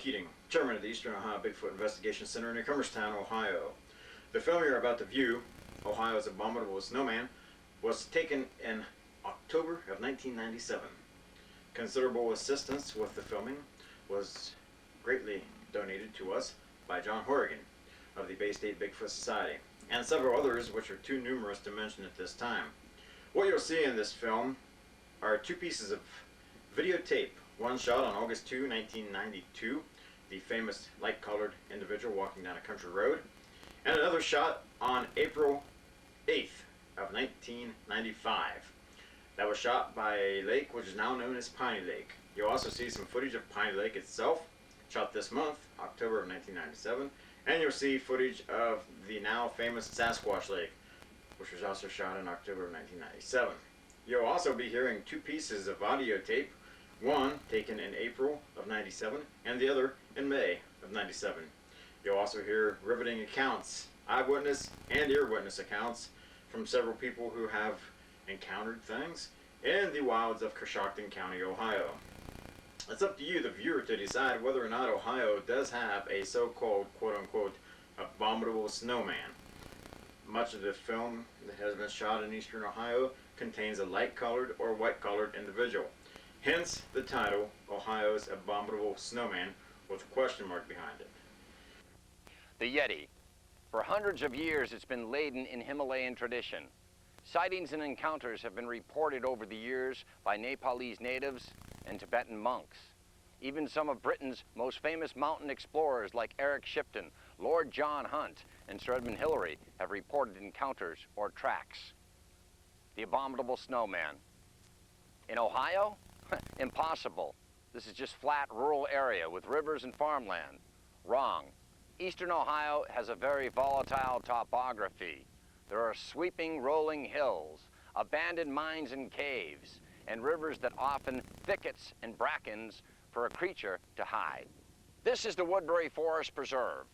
Keating, chairman of the Eastern Ohio Bigfoot Investigation Center in Cumberstown, Ohio. The film you're about to view, Ohio's Abominable Snowman, was taken in October of 1997. Considerable assistance with the filming was greatly donated to us by John Horrigan of the Bay State Bigfoot Society, and several others which are too numerous to mention at this time. What you'll see in this film are two pieces of videotape. One shot on August 2, 1992, the famous light-colored individual walking down a country road, and another shot on April 8th of 1995. That was shot by a lake which is now known as Piney Lake. You'll also see some footage of Piney Lake itself, shot this month, October of 1997, and you'll see footage of the now famous Sasquatch Lake, which was also shot in October of 1997. You'll also be hearing two pieces of audio tape, one taken in April of 97 and the other in May of 97. You'll also hear riveting accounts, eyewitness and ear-witness accounts from several people who have encountered things in the wilds of Keating County, Ohio. It's up to you, the viewer, to decide whether or not Ohio does have a so-called, quote-unquote, abominable snowman. Much of the film that has been shot in eastern Ohio contains a light-colored or white-colored individual. Hence the title, Ohio's Abominable Snowman, with a question mark behind it. The Yeti. For hundreds of years, it's been laden in Himalayan tradition. Sightings and encounters have been reported over the years by Nepalese natives and Tibetan monks. Even some of Britain's most famous mountain explorers like Eric Shipton, Lord John Hunt, and Sir Edmund Hillary have reported encounters or tracks. The Abominable Snowman. In Ohio? Impossible. This is just flat rural area with rivers and farmland. Wrong. Eastern Ohio has a very volatile topography. There are sweeping rolling hills, abandoned mines and caves, and rivers that often thickets and brackens for a creature to hide. This is the Woodbury Forest Preserve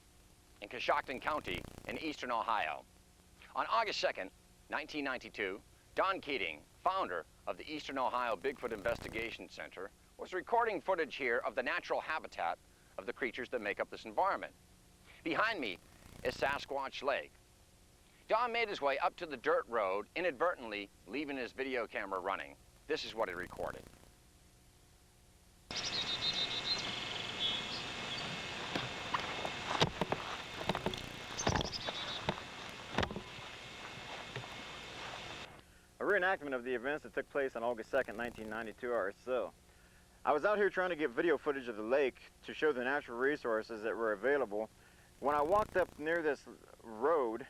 in Keating County in eastern Ohio. On August 2nd, 1992, Don Keating, founder of the Eastern Ohio Bigfoot Investigation Center, was recording footage here of the natural habitat of the creatures that make up this environment. Behind me is Sasquatch Lake. Don made his way up to the dirt road, inadvertently leaving his video camera running. This is what he recorded. A reenactment of the events that took place on August 2nd, 1992 or so. I was out here trying to get video footage of the lake to show the natural resources that were available when I walked up near this road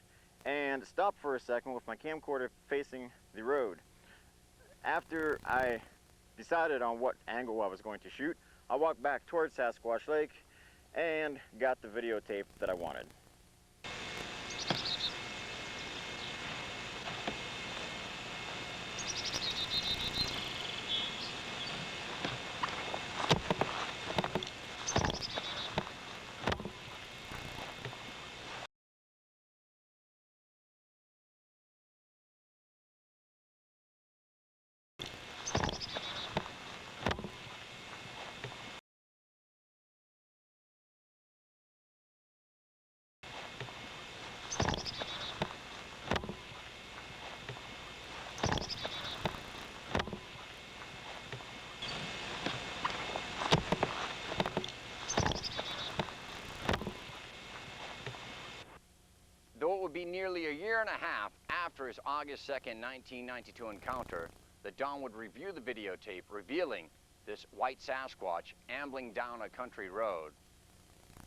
and stopped for a second with my camcorder facing the road. After I decided on what angle I was going to shoot, I walked back towards Sasquatch Lake and got the videotape that I wanted. Though it would be nearly a year and a half after his August 2nd, 1992 encounter that Don would review the videotape revealing this white Sasquatch ambling down a country road,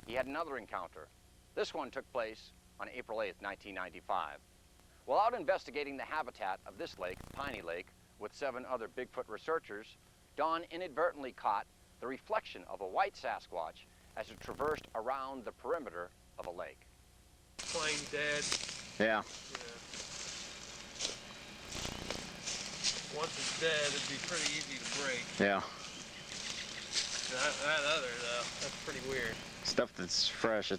he had another encounter. This one took place on April 8th, 1995. While out investigating the habitat of this lake, Piney Lake, with 7 other Bigfoot researchers, Don inadvertently caught the reflection of a white Sasquatch as it traversed around the perimeter of a lake. Plain dead. Yeah. Once it's dead, it'd be pretty easy to break. Yeah. That other, though, that's pretty weird. Stuff that's fresh,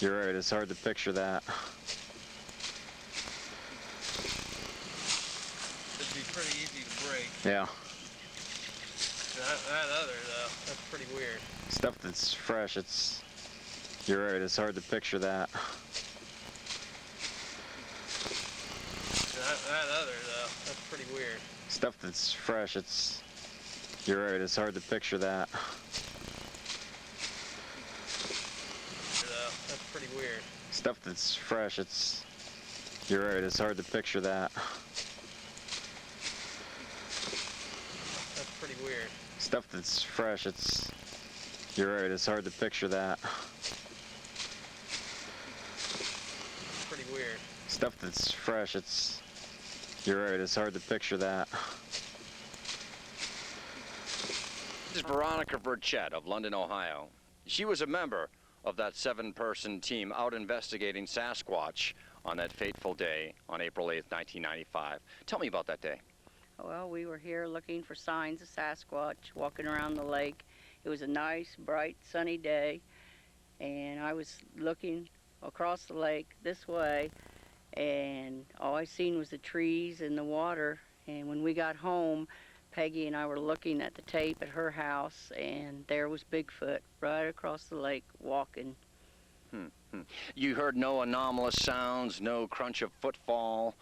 you're right, it's hard to picture that. It'd be pretty easy to break. Yeah. That other, though, that's pretty weird. Stuff that's fresh, you're right, it's hard to picture that. That other, though, that's pretty weird. Stuff that's fresh, you're right, it's hard to picture that. That's pretty weird. Stuff that's fresh, you're right, it's hard to picture that. That's pretty weird. Stuff that's fresh, you're right, it's hard to picture that. Pretty weird. Stuff that's fresh, you're right, it's hard to picture that. This is Veronica Burchett of London, Ohio. She was a member of that 7-person team out investigating Sasquatch on that fateful day on April 8th, 1995. Tell me about that day. Well, we were here looking for signs of Sasquatch, walking around the lake. It was a nice, bright, sunny day, and I was looking across the lake this way, and all I seen was the trees and the water. And when we got home, Peggy and I were looking at the tape at her house, and there was Bigfoot right across the lake walking. You heard no anomalous sounds, no crunch of footfall,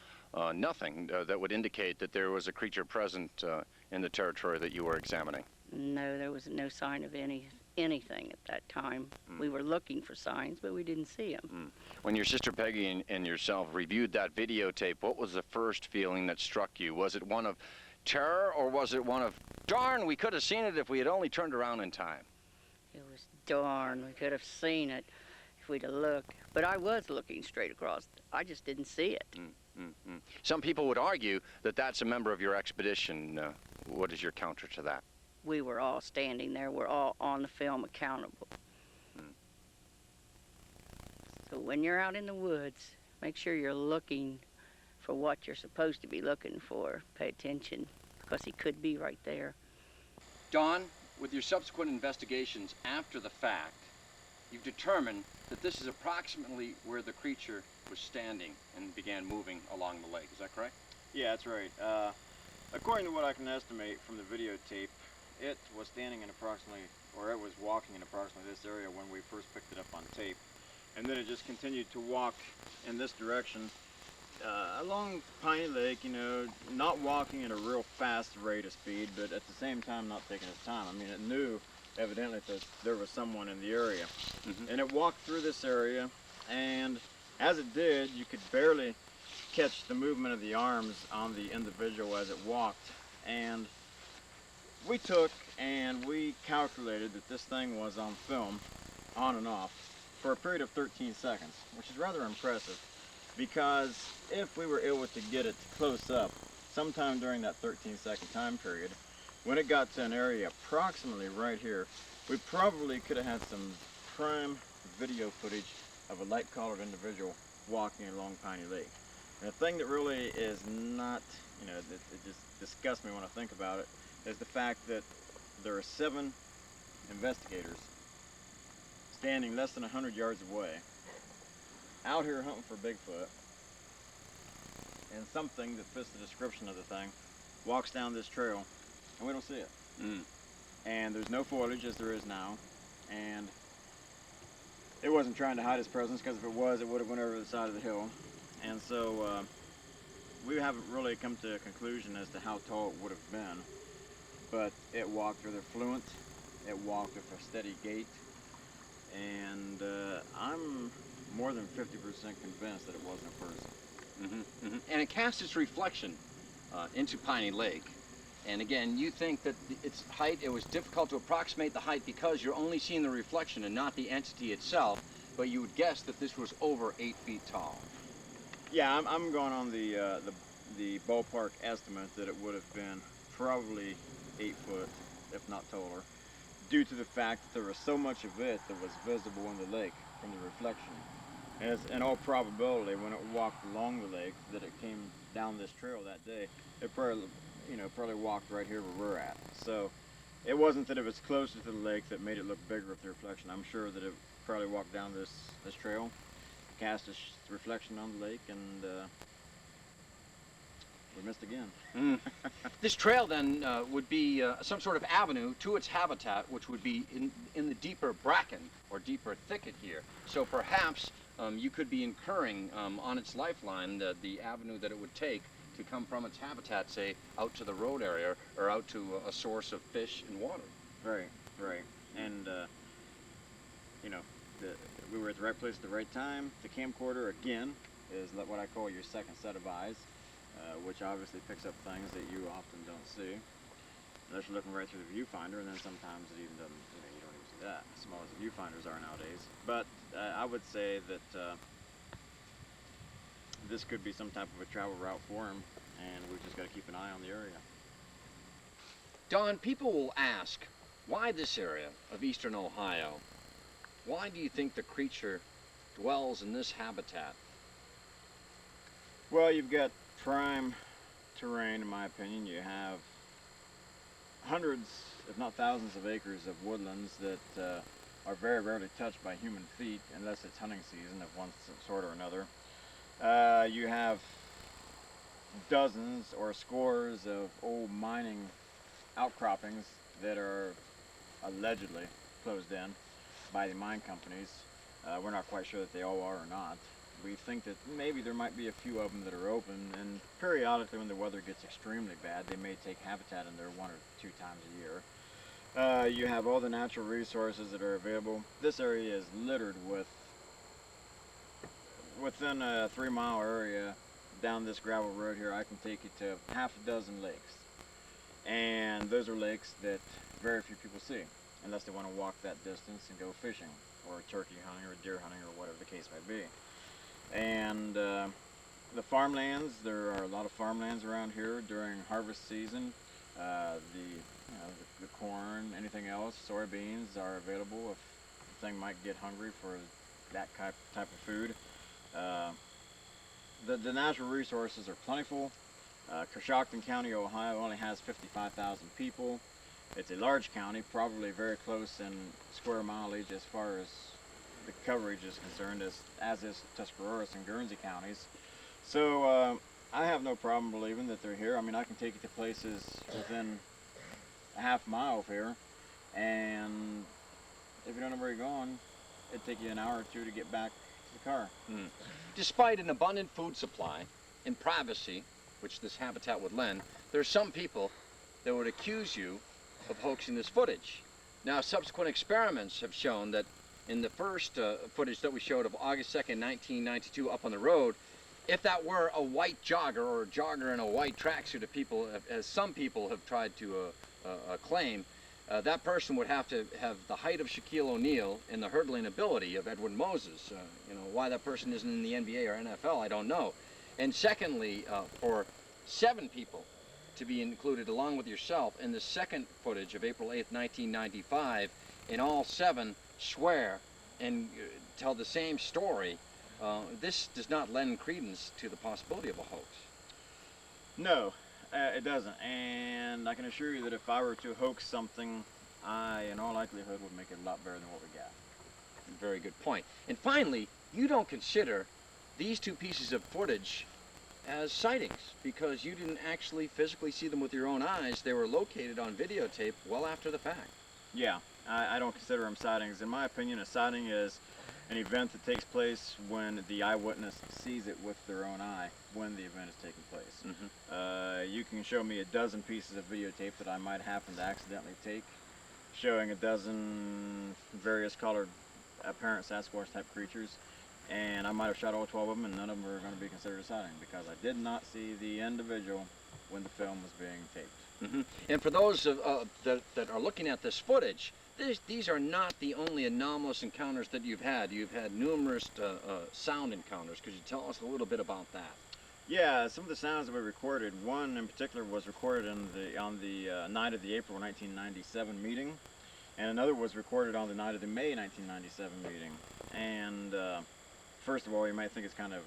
nothing that would indicate that there was a creature present in the territory that you were examining? No, there was no sign of anything at that time. We were looking for signs, but we didn't see them. When your sister Peggy and yourself reviewed that videotape, what was the first feeling that struck you? Was it one of terror, or was it one of, darn, we could have seen it if we had only turned around in time? It was darn, we could have seen it if we'd have looked. But I was looking straight across. I just didn't see it. Some people would argue that that's a member of your expedition. What is your counter to that? We were all standing there. We're all on the film accountable. So when you're out in the woods, make sure you're looking for what you're supposed to be looking for. Pay attention, because he could be right there. Dawn, with your subsequent investigations after the fact, you've determined that this is approximately where the creature was standing and began moving along the lake. Is that correct? Yeah, that's right. According to what I can estimate from the videotape, it was standing in approximately, or it was walking in approximately this area when we first picked it up on tape. And then it just continued to walk in this direction along Piney Lake, you know, not walking at a real fast rate of speed, but at the same time not taking its time. I mean, it knew evidently that there was someone in the area. And it walked through this area, and as it did, you could barely catch the movement of the arms on the individual as it walked. And we took and we calculated that this thing was on film, on and off, for a period of 13 seconds, which is rather impressive, because if we were able to get it close up sometime during that 13-second time period, when it got to an area approximately right here, we probably could have had some prime video footage of a light-collared individual walking along Piney Lake. And the thing that really is not, you know, it just disgusts me when I think about it, is the fact that there are 7 investigators standing less than 100 yards away, out here hunting for Bigfoot, and something that fits the description of the thing walks down this trail, and we don't see it. And there's no foliage as there is now, and it wasn't trying to hide its presence, because if it was, it would have went over the side of the hill. And so we haven't really come to a conclusion as to how tall it would have been, but it walked rather fluent, it walked with a steady gait, and I'm more than 50% convinced that it wasn't a person. And it cast its reflection into Piney Lake. And again, you think that its height, it was difficult to approximate the height because you're only seeing the reflection and not the entity itself, but you would guess that this was over 8 feet tall. Yeah, I'm going on the ballpark estimate that it would have been probably 8 foot, if not taller, due to the fact that there was so much of it that was visible in the lake from the reflection. As in all probability, when it walked along the lake, that it came down this trail that day, it probably walked right here where we're at. So it wasn't that it was closer to the lake that made it look bigger with the reflection. I'm sure that it probably walked down this trail, cast its reflection on the lake, and we missed again. This trail then would be some sort of avenue to its habitat, which would be in the deeper bracken or deeper thicket here. So perhaps you could be incurring on its lifeline the avenue that it would take to come from its habitat, say, out to the road area or out to a source of fish and water. Right, right. And, you know, we were at the right place at the right time. The camcorder, again, is what I call your second set of eyes, which obviously picks up things that you often don't see. Unless you're looking right through the viewfinder, and then sometimes it even doesn't, you don't even see that, as small as the viewfinders are nowadays. But I would say that this could be some type of a travel route for him, and we've just got to keep an eye on the area. Don, people will ask, why this area of eastern Ohio? Why do you think the creature dwells in this habitat? Well, you've got prime terrain, in my opinion. You have hundreds, if not thousands, of acres of woodlands that are very rarely touched by human feet, unless it's hunting season of one sort or another. You have dozens or scores of old mining outcroppings that are allegedly closed in by the mine companies. We're not quite sure that they all are or not. We think that maybe there might be a few of them that are open, and periodically when the weather gets extremely bad, they may take habitat in there 1 or 2 times a year. You have all the natural resources that are available. This area is littered with, within a 3-mile area down this gravel road here, I can take you to half a dozen lakes. And those are lakes that very few people see, unless they want to walk that distance and go fishing, or turkey hunting, or deer hunting, or whatever the case may be. And the farmlands, there are a lot of farmlands around here during harvest season. The corn, anything else, soybeans are available if the thing might get hungry for that type of food. The natural resources are plentiful. Coshocton County, Ohio only has 55,000 people. It's a large county, probably very close in square mileage as far as the coverage is concerned, as is Tuscarawas and Guernsey counties. So I have no problem believing that they're here. I mean, I can take you to places within a half mile of here, and if you don't know where you're going, it'd take you an hour or 2 to get back to the car. Despite an abundant food supply and privacy, which this habitat would lend, there are some people that would accuse you of hoaxing this footage. Now, subsequent experiments have shown that in the first footage that we showed of August 2nd, 1992, up on the road, if that were a white jogger or a jogger in a white tracksuit, as some people have tried to claim, that person would have to have the height of Shaquille O'Neal and the hurdling ability of Edwin Moses. Why that person isn't in the NBA or NFL, I don't know. And secondly, for 7 people to be included along with yourself in the second footage of April 8th, 1995, and all 7 swear and tell the same story, this does not lend credence to the possibility of a hoax. No, it doesn't. And I can assure you that if I were to hoax something, I, in all likelihood, would make it a lot better than what we got. Very good point. And finally, you don't consider these 2 pieces of footage as sightings because you didn't actually physically see them with your own eyes. They were located on videotape well after the fact. Yeah, I don't consider them sightings. In my opinion, a sighting is an event that takes place when the eyewitness sees it with their own eye when the event is taking place. You can show me a dozen pieces of videotape that I might happen to accidentally take, showing a dozen various colored apparent Sasquatch type creatures, and I might have shot all 12 of them, and none of them are going to be considered a sighting because I did not see the individual when the film was being taped. And for those that are looking at this footage, these are not the only anomalous encounters that you've had. You've had numerous sound encounters. Could you tell us a little bit about that? Yeah, some of the sounds that we recorded, one in particular was recorded on the night of the April 1997 meeting, and another was recorded on the night of the May 1997 meeting. And first of all, you might think it's kind of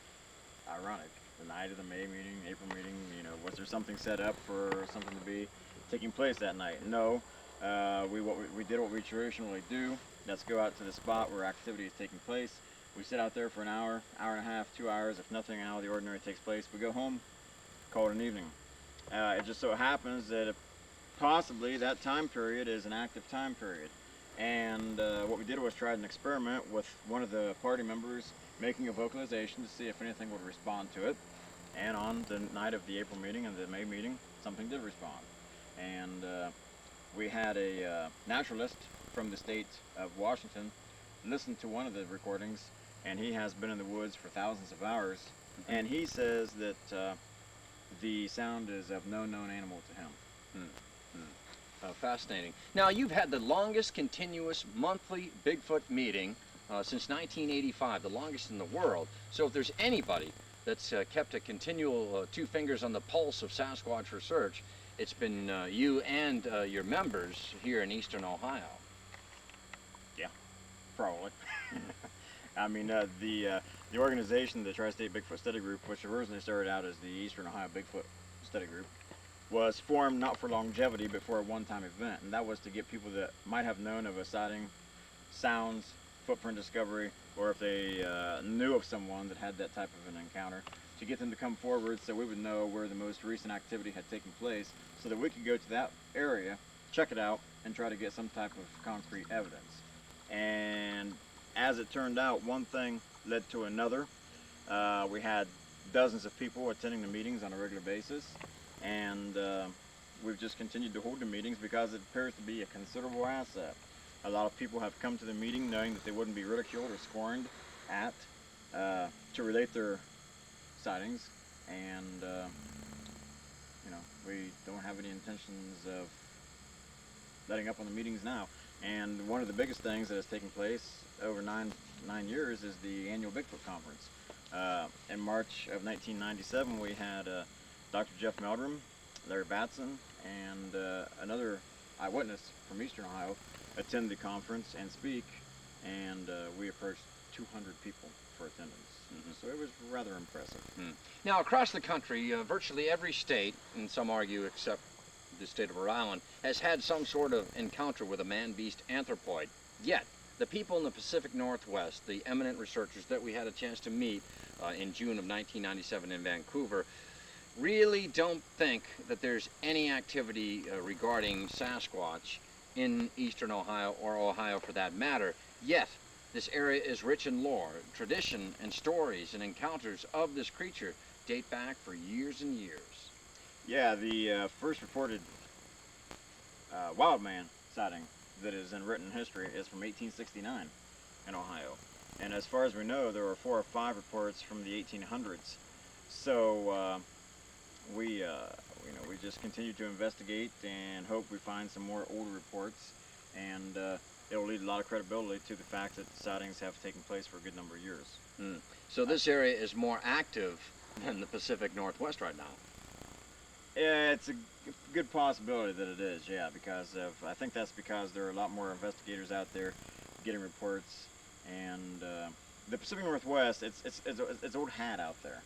ironic. The night of the May meeting, April meeting, was there something set up for something to be taking place that night? No. We did what we traditionally do. Let's go out to the spot where activity is taking place. We sit out there for an hour, hour and a half, 2 hours. If nothing out of the ordinary takes place, we go home, call it an evening. It just so happens that possibly that time period is an active time period. And what we did was tried an experiment with one of the party members making a vocalization to see if anything would respond to it. And on the night of the April meeting and the May meeting, something did respond. And we had a naturalist from the state of Washington listen to one of the recordings, and he has been in the woods for thousands of hours, and he says that the sound is of no known animal to him. Fascinating. Now, you've had the longest continuous monthly Bigfoot meeting since 1985, the longest in the world. So if there's anybody that's kept a continual 2 fingers on the pulse of Sasquatch research, it's been you and your members here in eastern Ohio. Yeah, probably. I mean, the organization, the Tri-State Bigfoot Study Group, which originally started out as the Eastern Ohio Bigfoot Study Group, was formed not for longevity, but for a one-time event, and that was to get people that might have known of a sighting, sounds, footprint discovery, or if they knew of someone that had that type of an encounter, to get them to come forward so we would know where the most recent activity had taken place, so that we could go to that area, check it out, and try to get some type of concrete evidence. And as it turned out, one thing led to another. We had dozens of people attending the meetings on a regular basis, and we've just continued to hold the meetings because it appears to be a considerable asset. A lot of people have come to the meeting knowing that they wouldn't be ridiculed or scorned at to relate their sightings, and you know, we don't have any intentions of letting up on the meetings now. And one of the biggest things that has taken place over nine years is the annual Bigfoot conference. In March of 1997, we had Dr. Jeff Meldrum, Larry Batson, and another eyewitness from Eastern Ohio attend the conference and speak, and we approached 200 people for attendance. So it was rather impressive. Now, across the country, virtually every state, and some argue except the state of Rhode Island, has had some sort of encounter with a man-beast anthropoid. Yet, the people in the Pacific Northwest, the eminent researchers that we had a chance to meet in June of 1997 in Vancouver, really don't think that there's any activity regarding Sasquatch in eastern Ohio, or Ohio for that matter. Yet, this area is rich in lore, tradition, and stories and encounters of this creature date back for years and years. Yeah, the first reported wild man sighting that is in written history is from 1869 in Ohio. And as far as we know, there were 4 or 5 reports from the 1800s. So we just continue to investigate and hope we find some more older reports, and it will lead a lot of credibility to the fact that the sightings have taken place for a good number of years. So this area is more active than the Pacific Northwest right now. Yeah, it's a good possibility that it is, yeah, because I think that's because there are a lot more investigators out there getting reports, and the Pacific Northwest, it's old hat out there.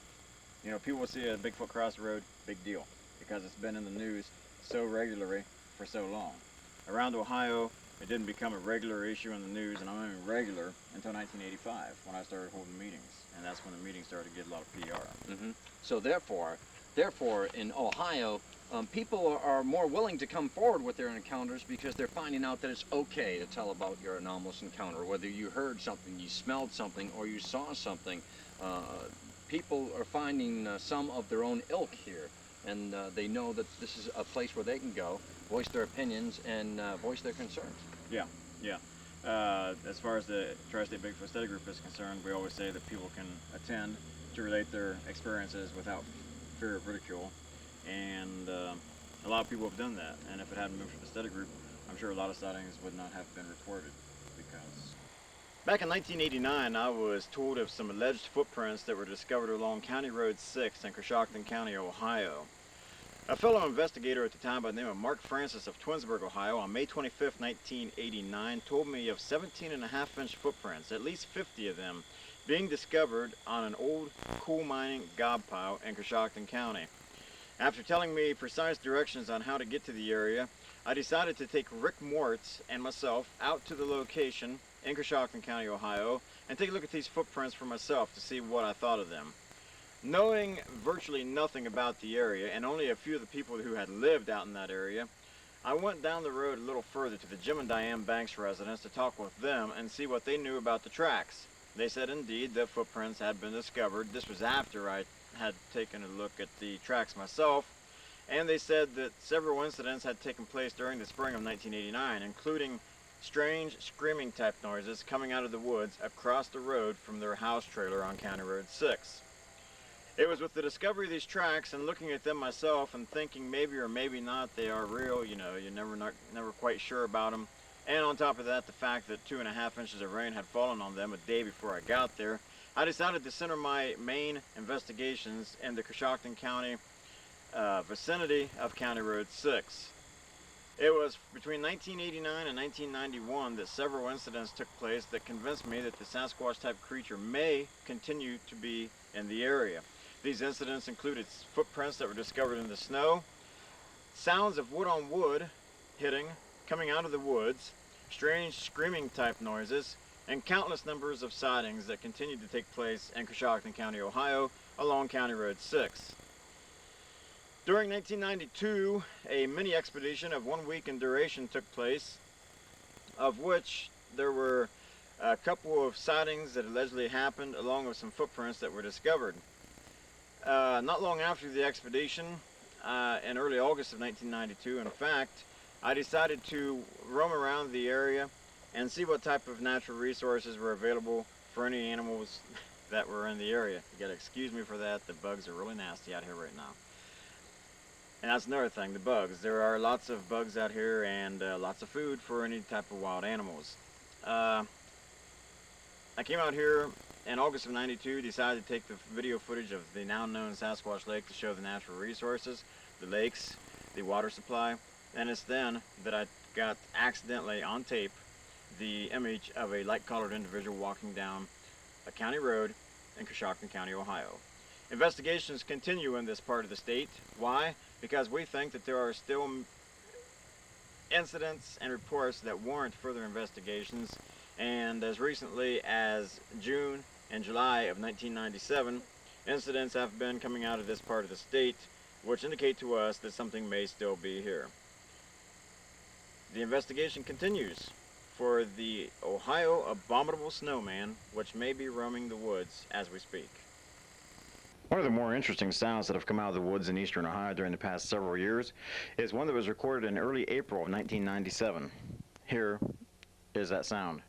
You know, people will see a Bigfoot cross the road, big deal, because it's been in the news so regularly for so long. Around Ohio, it didn't become a regular issue in the news, and I mean regular, until 1985, when I started holding meetings, and that's when the meetings started to get a lot of PR. So therefore, in Ohio, people are more willing to come forward with their encounters because they're finding out that it's okay to tell about your anomalous encounter, whether you heard something, you smelled something, or you saw something. People are finding some of their own ilk here, and they know that this is a place where they can go, voice their opinions, and voice their concerns. Yeah. As far as the Tri-State Bigfoot Study Group is concerned, we always say that people can attend to relate their experiences without fear of ridicule, and a lot of people have done that, and if it hadn't been for the study group, I'm sure a lot of sightings would not have been reported. Because back in 1989, I was told of some alleged footprints that were discovered along County Road 6 in Coshocton County, Ohio. A fellow investigator at the time by the name of Mark Francis of Twinsburg, Ohio, on May 25, 1989, told me of 17.5-inch footprints, at least 50 of them, being discovered on an old coal mining gob pile in Coshocton County. After telling me precise directions on how to get to the area, I decided to take Rick Mortz and myself out to the location in Coshocton County, Ohio, and take a look at these footprints for myself to see what I thought of them. Knowing virtually nothing about the area and only a few of the people who had lived out in that area, I went down the road a little further to the Jim and Diane Banks residence to talk with them and see what they knew about the tracks. They said indeed the footprints had been discovered. This was after I had taken a look at the tracks myself, and they said that several incidents had taken place during the spring of 1989, including strange screaming type noises coming out of the woods across the road from their house trailer on County Road 6. It was with the discovery of these tracks and looking at them myself and thinking maybe or maybe not they are real, you know, you're never quite sure about them. And on top of that, the fact that 2.5 inches of rain had fallen on them a day before I got there, I decided to center my main investigations in the Coshocton County vicinity of County Road 6. It was between 1989 and 1991 that several incidents took place that convinced me that the Sasquatch type creature may continue to be in the area. These incidents included footprints that were discovered in the snow, sounds of wood on wood hitting, coming out of the woods, strange screaming type noises, and countless numbers of sightings that continued to take place in Coshocton County, Ohio, along County Road 6. During 1992, a mini expedition of 1 week in duration took place, of which there were a couple of sightings that allegedly happened, along with some footprints that were discovered. Not long after the expedition, in early August of 1992, in fact, I decided to roam around the area and see what type of natural resources were available for any animals that were in the area. You gotta excuse me for that, the bugs are really nasty out here right now. And that's another thing, the bugs. There are lots of bugs out here and lots of food for any type of wild animals. I came out here in August of '92, decided to take the video footage of the now known Sasquatch Lake to show the natural resources, the lakes, the water supply, and it's then that I got accidentally on tape the image of a light-colored individual walking down a county road in Coshocton County, Ohio. Investigations continue in this part of the state. Why? Because we think that there are still incidents and reports that warrant further investigations, and as recently as June and July of 1997, incidents have been coming out of this part of the state which indicate to us that something may still be here. The investigation continues for the Ohio Abominable Snowman, which may be roaming the woods as we speak. One of the more interesting sounds that have come out of the woods in eastern Ohio during the past several years is one that was recorded in early April of 1997. Here is that sound.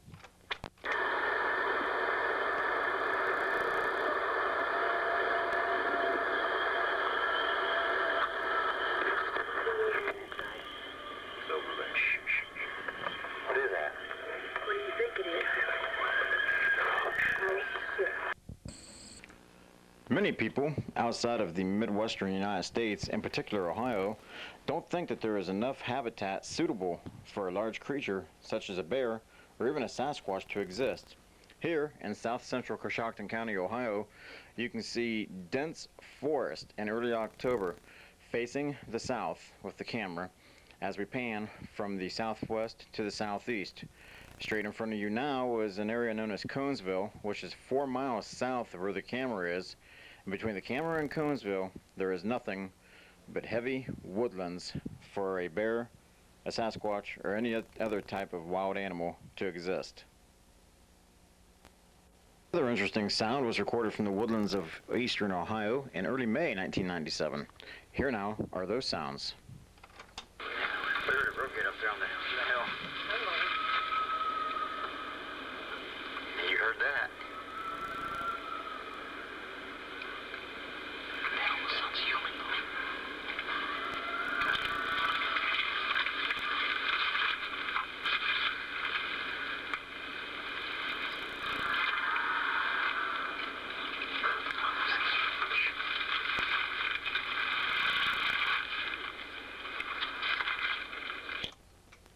Many people outside of the Midwestern United States, in particular Ohio, don't think that there is enough habitat suitable for a large creature such as a bear or even a Sasquatch to exist. Here in south central Coshocton County, Ohio, you can see dense forest in early October facing the south with the camera as we pan from the southwest to the southeast. Straight in front of you now is an area known as Conesville, which is 4 miles south of where the camera is. And between the camera and Conesville, there is nothing but heavy woodlands for a bear, a Sasquatch, or any other type of wild animal to exist. Another interesting sound was recorded from the woodlands of eastern Ohio in early May 1997. Here now are those sounds. Get up there on the hill. You heard that? That almost sounds human.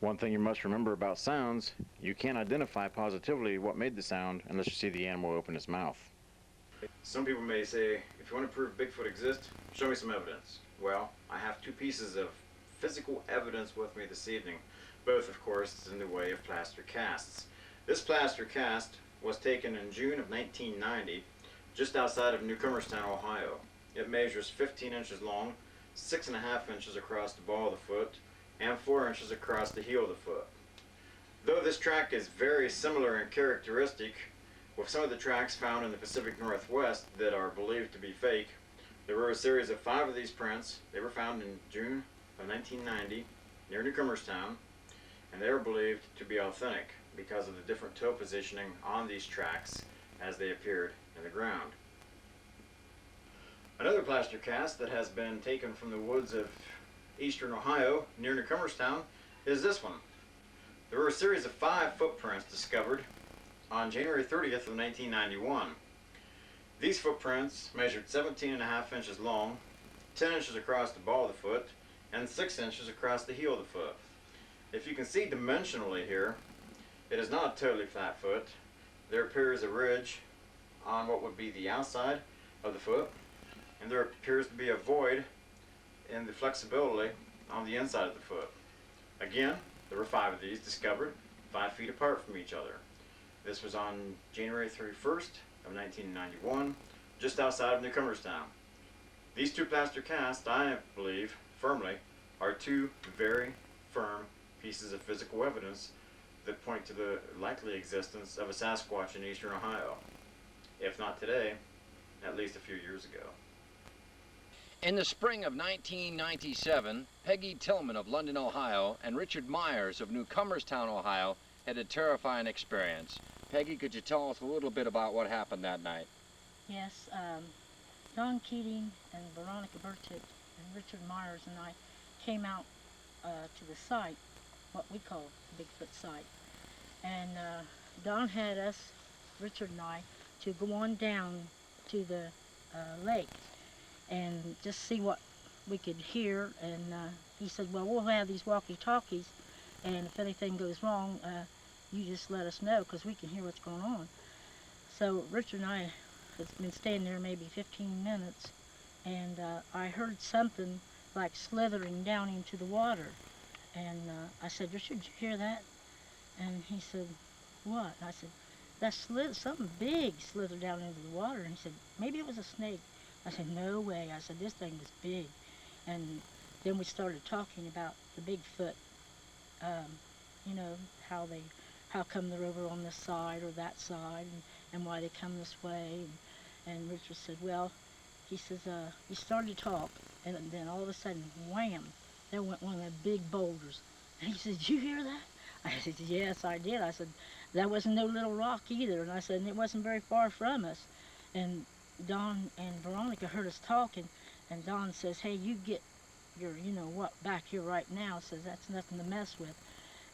One thing you must remember about sounds, you can't identify positively what made the sound unless you see the animal open its mouth. Some people may say, if you want to prove Bigfoot exists, show me some evidence. Well, I have two pieces of physical evidence with me this evening. Both, of course, in the way of plaster casts. This plaster cast was taken in June of 1990, just outside of Newcomerstown, Ohio. It measures 15 inches long, 6.5 inches across the ball of the foot, and 4 inches across the heel of the foot. Though this track is very similar in characteristic with some of the tracks found in the Pacific Northwest that are believed to be fake, there were a series of 5 of these prints. They were found in June of 1990 near Newcomerstown, and they were believed to be authentic because of the different toe positioning on these tracks as they appeared in the ground. Another plaster cast that has been taken from the woods of eastern Ohio near Newcomerstown is this one. There were a series of 5 footprints discovered on January 30th of 1991. These footprints measured 17.5 inches long, 10 inches across the ball of the foot, and 6 inches across the heel of the foot. If you can see dimensionally here, it is not a totally flat foot. There appears a ridge on what would be the outside of the foot, and there appears to be a void in the flexibility on the inside of the foot. Again, there were 5 of these discovered 5 feet apart from each other. This was on January 31st of 1991, just outside of Newcomerstown. These 2 plaster casts, I believe firmly, are 2 very firm pieces of physical evidence that point to the likely existence of a Sasquatch in eastern Ohio. If not today, at least a few years ago. In the spring of 1997, Peggy Tillman of London, Ohio, and Richard Myers of Newcomerstown, Ohio, had a terrifying experience. Peggy, could you tell us a little bit about what happened that night? Yes, Don Keating and Veronica Burchett and Richard Myers and I came out to the site, what we call the Bigfoot site. And Don had us, Richard and I, to go on down to the lake and just see what we could hear. And he said, well, we'll have these walkie-talkies, and if anything goes wrong, you just let us know, because we can hear what's going on. So Richard and I have been standing there maybe 15 minutes, and I heard something like slithering down into the water. And I said, Richard, did you hear that? And he said, what? And I said, something big slithered down into the water. And he said, maybe it was a snake. I said, no way. I said, this thing was big. And then we started talking about the Bigfoot, you know, how come they're over on this side or that side, and why they come this way. And Richard said, well, he says, he started to talk, and then all of a sudden, wham, there went one of the big boulders. And he said, did you hear that? I said, yes, I did. I said, that wasn't no little rock either. And I said, and it wasn't very far from us. And Don and Veronica heard us talking, and Don says, hey, you get your, you know what, back here right now. Says, that's nothing to mess with.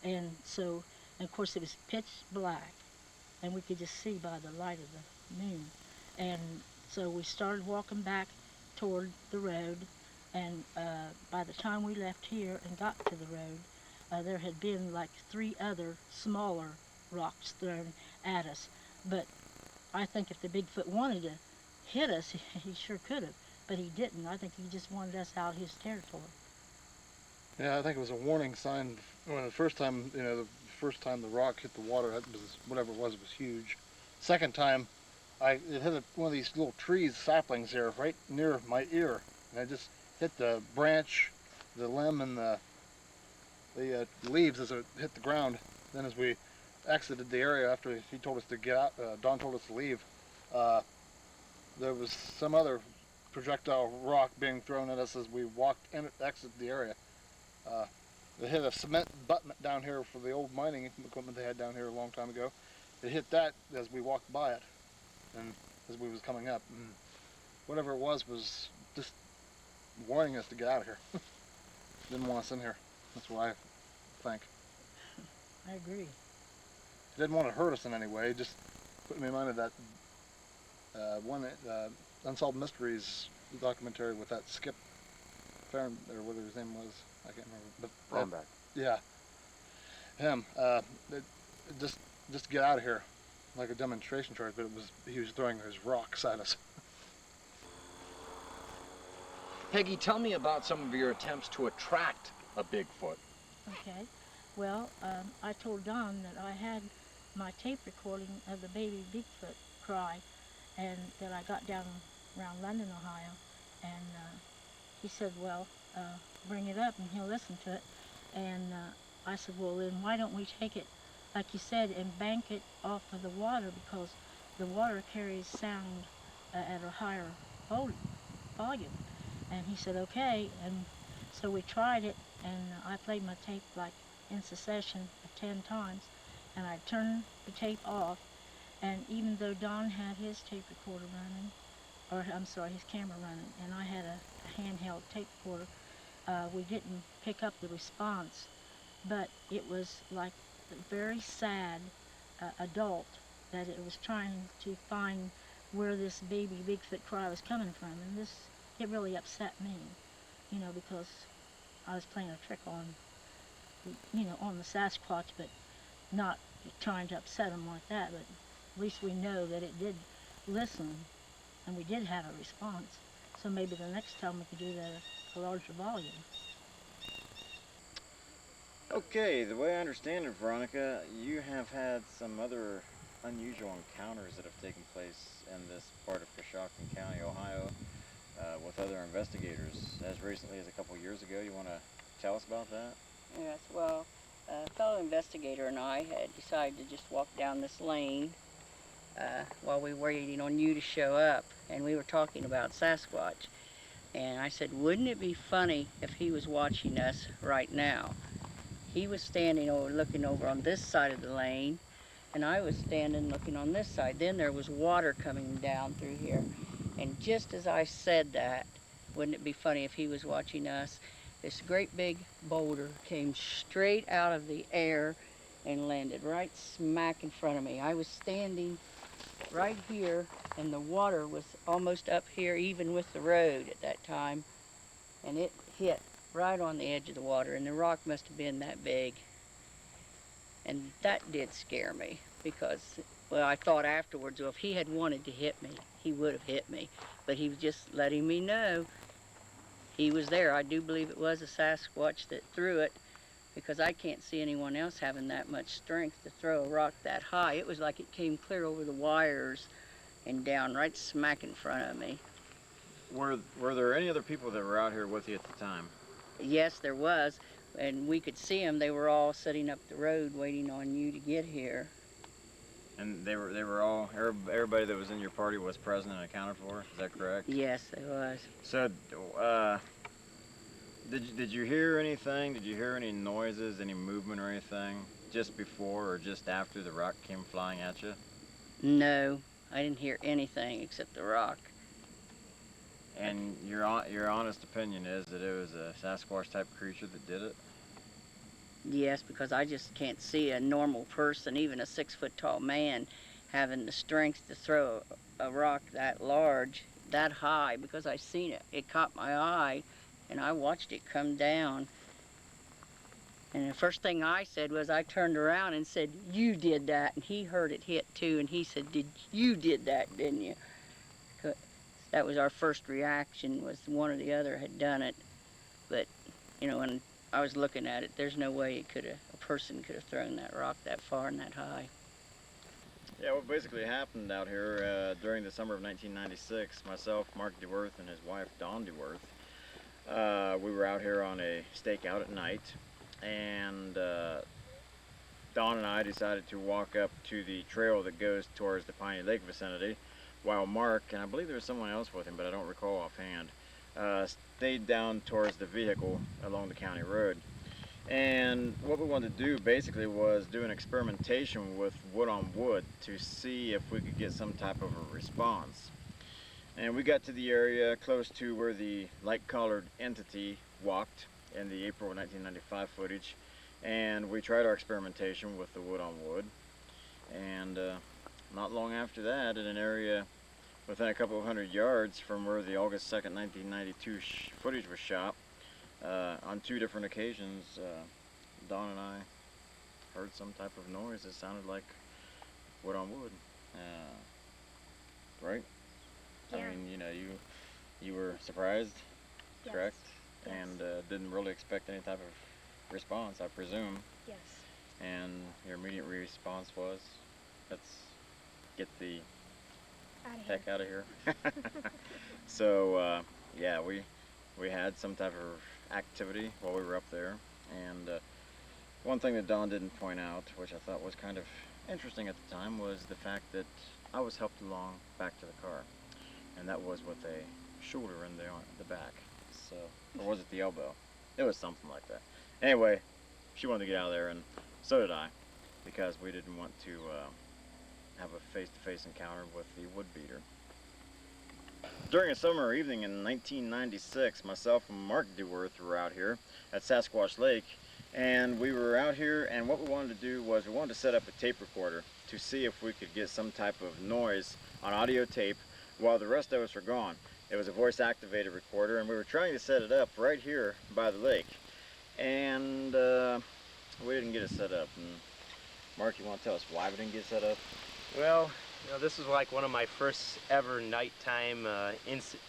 And so, and of course, it was pitch black, and we could just see by the light of the moon. And so we started walking back toward the road, and by the time we left here and got to the road, there had been like 3 other smaller rocks thrown at us. But I think if the Bigfoot wanted to hit us, he sure could have, but he didn't. I think he just wanted us out his territory. Yeah, I think it was a warning sign. When the first time, you know, the first time the rock hit the water, it was, whatever it was huge. Second time, it hit one of these little trees, saplings there, right near my ear, and I just hit the branch, the limb, and the leaves as it hit the ground. Then as we exited the area after he told us to get out, Don told us to leave, there was some other projectile rock being thrown at us as we walked and exited the area. It hit a cement abutment down here for the old mining equipment they had down here a long time ago. It hit that as we walked by it, and as we was coming up. And whatever it was just warning us to get out of here. Didn't want us in here. That's what I think. I agree. Didn't want to hurt us in any way. Just put me in mind of that one Unsolved Mysteries documentary with that Skip Farron, or whatever his name was. I can't remember. But Bromback. Yeah. Him. Just get out of here, like a demonstration charge. But he was throwing his rocks at us. Peggy, tell me about some of your attempts to attract a Bigfoot. Okay. Well, I told Don that I had my tape recording of the baby Bigfoot cry, and that I got down around London, Ohio, and he said, well, bring it up and he'll listen to it. And I said, well, then why don't we take it, like you said, and bank it off of the water, because the water carries sound at a higher volume. And he said, okay. And so we tried it, and I played my tape like in succession 10 times, and I turned the tape off, and even though Don had his tape recorder running, or I'm sorry, his camera running, and I had a handheld tape recorder, we didn't pick up the response. But it was like a very sad adult that it was trying to find where this baby Bigfoot cry was coming from, and this, it really upset me, you know, because I was playing a trick on, you know, on the Sasquatch, but not trying to upset him like that. But at least we know that it did listen, and we did have a response. So maybe the next time we could do that at a larger volume. Okay, the way I understand it, Veronica, you have had some other unusual encounters that have taken place in this part of Coshocton County, Ohio, with other investigators as recently as a couple years ago. You want to tell us about that? Yes, well, a fellow investigator and I had decided to just walk down this lane while we were waiting on you to show up, and we were talking about Sasquatch. And I said, wouldn't it be funny if he was watching us right now? He was standing over, looking over on this side of the lane, and I was standing looking on this side. Then there was water coming down through here. And just as I said that, wouldn't it be funny if he was watching us, this great big boulder came straight out of the air and landed right smack in front of me. I was standing right here, and the water was almost up here, even with the road at that time, and it hit right on the edge of the water, and the rock must have been that big. And that did scare me, because, well, I thought afterwards, well, if he had wanted to hit me, he would have hit me. But he was just letting me know he was there. I do believe it was a Sasquatch that threw it, because I can't see anyone else having that much strength to throw a rock that high. It was like it came clear over the wires and down right smack in front of me. Were there any other people that were out here with you at the time? Yes, there was, and we could see them. They were all sitting up the road waiting on you to get here. And they were all, everybody that was in your party was present and accounted for, is that correct? Yes, they was. So, did you hear anything? Did you hear any noises, any movement or anything just before or just after the rock came flying at you? No, I didn't hear anything except the rock. And your honest opinion is that it was a Sasquatch type creature that did it? Yes, because I just can't see a normal person, even a 6-foot-tall man, having the strength to throw a rock that large, that high, because I seen it. It caught my eye, and I watched it come down. And the first thing I said was, I turned around and said, you did that. And he heard it hit too, and he said, you did that, didn't you? That was our first reaction, was one or the other had done it. But, you know, when I was looking at it, there's no way a person could have thrown that rock that far and that high. Yeah, what basically happened out here during the summer of 1996, myself, Mark DeWorth, and his wife, Dawn DeWorth, we were out here on a stakeout at night, and Dawn and I decided to walk up to the trail that goes towards the Piney Lake vicinity, while Mark, and I believe there was someone else with him, but I don't recall offhand, stayed down towards the vehicle along the county road. And what we wanted to do basically was do an experimentation with wood on wood to see if we could get some type of a response. And we got to the area close to where the light-colored entity walked in the April 1995 footage, and we tried our experimentation with the wood on wood. And not long after that, in an area within a couple of 100 yards from where the August 2nd, 1992 footage was shot, on 2 different occasions, Dawn and I heard some type of noise that sounded like wood on wood. Right? Yeah. I mean, you know, you were surprised, Yes. correct? Yes. And didn't really expect any type of response, I presume. Yes. And your immediate response was, let's get the heck out of here. So yeah, we had some type of activity while we were up there, and one thing that Don didn't point out, which I thought was kind of interesting at the time, was the fact that I was helped along back to the car, and that was with a shoulder in the back, so, or was it the elbow? It was something like that. Anyway, she wanted to get out of there, and so did I, because we didn't want to have a face-to-face encounter with the wood beater. During a summer evening in 1996, myself and Mark DeWorth were out here at Sasquatch Lake, and we were out here, and what we wanted to do was we wanted to set up a tape recorder to see if we could get some type of noise on audio tape while the rest of us were gone. It was a voice-activated recorder, and we were trying to set it up right here by the lake, and we didn't get it set up. And Mark, you want to tell us why we didn't get it set up? Well, you know, this was like one of my first ever nighttime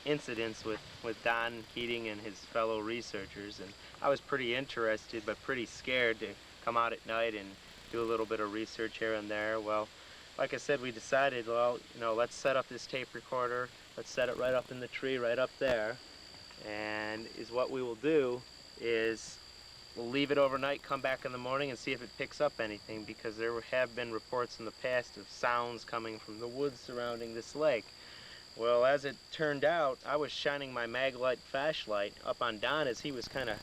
incidents with Don Keating and his fellow researchers, and I was pretty interested but pretty scared to come out at night and do a little bit of research here and there. Well, like I said, we decided, well, you know, let's set up this tape recorder, let's set it right up in the tree right up there, and what we will do is we'll leave it overnight, come back in the morning and see if it picks up anything, because there have been reports in the past of sounds coming from the woods surrounding this lake. Well, as it turned out, I was shining my Maglite flashlight up on Don as he was kind of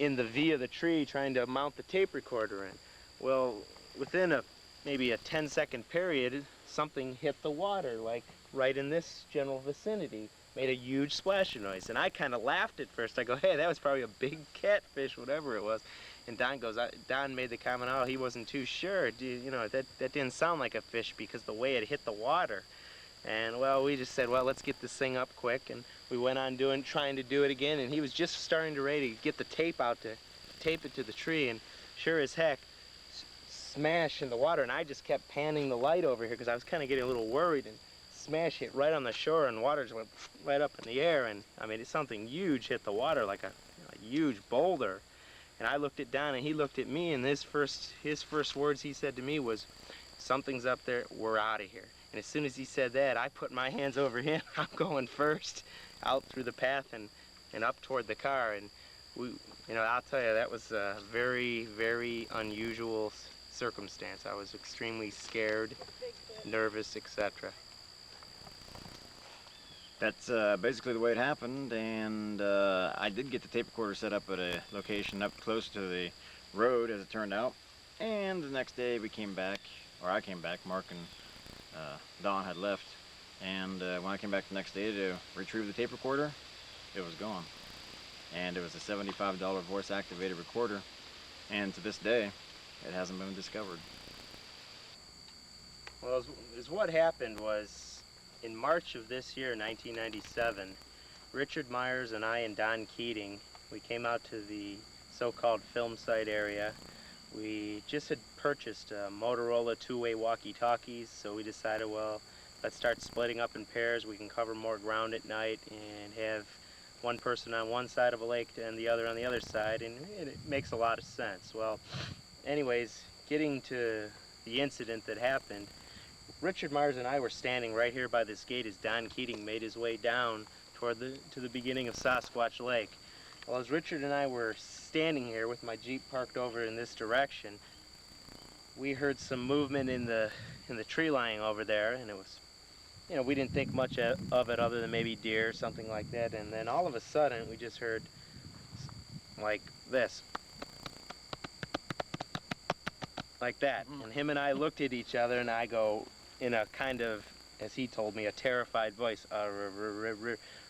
in the V of the tree trying to mount the tape recorder in. Well, within maybe a 10-second period, something hit the water, like right in this general vicinity. Made a huge splashing noise, and I kind of laughed at first. I go, hey, that was probably a big catfish, whatever it was. And Don made the comment, oh, he wasn't too sure. You know, that didn't sound like a fish because the way it hit the water. And well, we just said, well, let's get this thing up quick, and we went on trying to do it again, and he was just starting to ready to get the tape out to tape it to the tree, and sure as heck, smash in the water, and I just kept panning the light over here because I was kind of getting a little worried, and smash hit right on the shore, and water just went right up in the air, and I mean, something huge hit the water, like a huge boulder. And I looked at Don, and he looked at me, and his first words he said to me was, something's up there, we're out of here. And as soon as he said that, I put my hands over him. I'm going first out through the path and up toward the car, and we, you know, I'll tell you, that was a very, very unusual circumstance. I was extremely scared, nervous, etc. That's basically the way it happened, and I did get the tape recorder set up at a location up close to the road, as it turned out. And the next day we came back, or I came back, Mark and Don had left, and when I came back the next day to retrieve the tape recorder, it was gone. And it was a $75 voice-activated recorder, and to this day, it hasn't been discovered. Well, as what happened was, in March of this year, 1997, Richard Myers and I and Don Keating, we came out to the so-called film site area. We just had purchased Motorola two-way walkie-talkies, so we decided, well, let's start splitting up in pairs. We can cover more ground at night and have one person on one side of a lake and the other on the other side, and it makes a lot of sense. Well, anyways, getting to the incident that happened, Richard Myers and I were standing right here by this gate as Don Keating made his way down toward to the beginning of Sasquatch Lake. Well, as Richard and I were standing here with my Jeep parked over in this direction, we heard some movement in the tree line over there, and it was, you know, we didn't think much of it other than maybe deer or something like that, and then all of a sudden we just heard like this. Like that. And him and I looked at each other, and I go, in a kind of, as he told me, a terrified voice,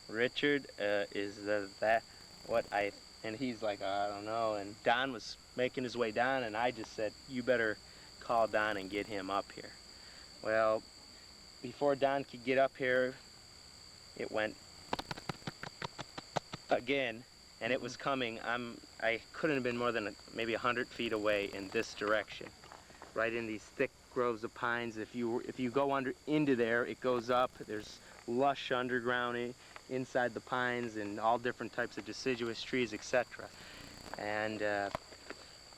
Richard, is that what I, and he's like, I don't know, and Don was making his way down, and I just said, you better call Don and get him up here. Well, before Don could get up here, it went again, and it was coming. I couldn't have been more than maybe 100 feet away in this direction, right in these thick groves of pines. If you go into there, it goes up. There's lush underground inside the pines and all different types of deciduous trees, etc. And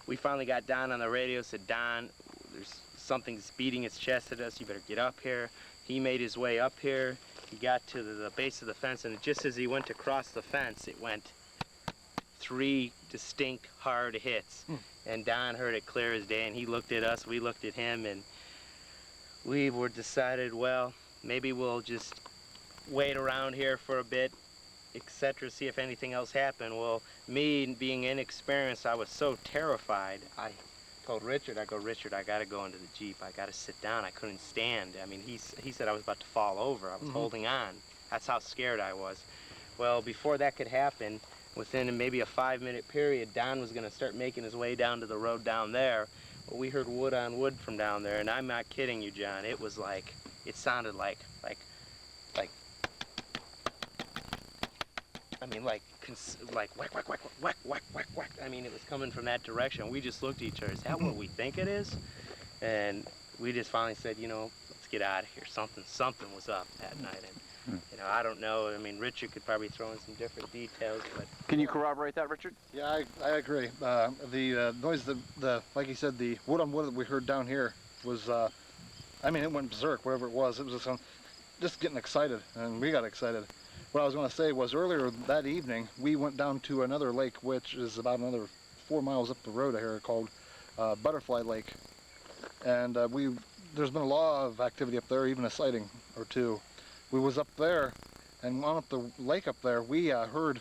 we finally got Don on the radio, said, Don, there's something's beating its chest at us. You better get up here. he made his way up here. He got to the base of the fence, and just as he went to cross the fence, it went 3 distinct hard hits. And Don heard it clear as day, and he looked at us, we looked at him, and we were decided, well, maybe we'll just wait around here for a bit, etc., see if anything else happened. Well, me being inexperienced, I was so terrified. I told Richard, Richard, I gotta go into the Jeep. I gotta sit down. I couldn't stand. I mean, he said I was about to fall over. I was holding on. That's how scared I was. Well, before that could happen, within maybe a 5-minute period, Don was gonna start making his way down to the road down there. Well, we heard wood on wood from down there, and I'm not kidding you, John. It was like, it sounded like I mean, like whack, whack, whack, whack, whack, whack, whack. I mean, it was coming from that direction. We just looked at each other. Is that what we think it is? And we just finally said, you know, let's get out of here. Something was up that night. And, you know, I don't know. I mean, Richard could probably throw in some different details, but... Can you corroborate that, Richard? Yeah, I agree. The noise, like you said, the wood on wood that we heard down here was, I mean, it went berserk, whatever it was. It was just getting excited, and we got excited. What I was going to say was earlier that evening, we went down to another lake, which is about another 4 miles up the road here, called Butterfly Lake. And there's been a lot of activity up there, even a sighting or two. We was up there, and on up the lake up there, we heard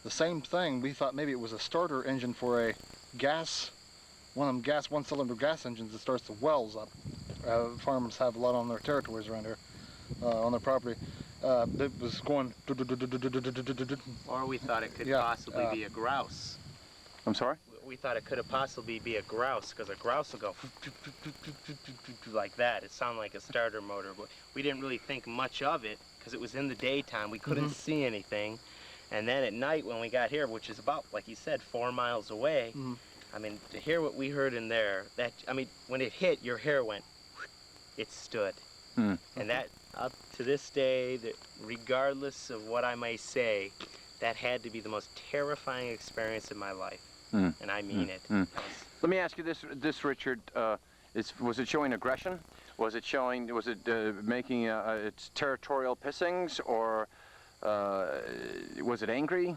the same thing. We thought maybe it was a starter engine for a gas, one of them one-cylinder gas engines that starts the wells up. Farmers have a lot on their territories around here, on their property. It was going... Or we thought it could possibly be a grouse. I'm sorry? We thought it could have possibly be a grouse, because a grouse will go like that. It sounded like a starter motor, but we didn't really think much of it, because it was in the daytime. We couldn't see anything. And then at night when we got here, which is about, like you said, 4 miles away, I mean, to hear what we heard in there, that, I mean, when it hit, your hair went, it stood. And that, up to this day, that regardless of what I may say, that had to be the most terrifying experience in my life. And I mean it. Let me ask you this, Richard. Was it showing aggression? Was it making its territorial pissings, or was it angry?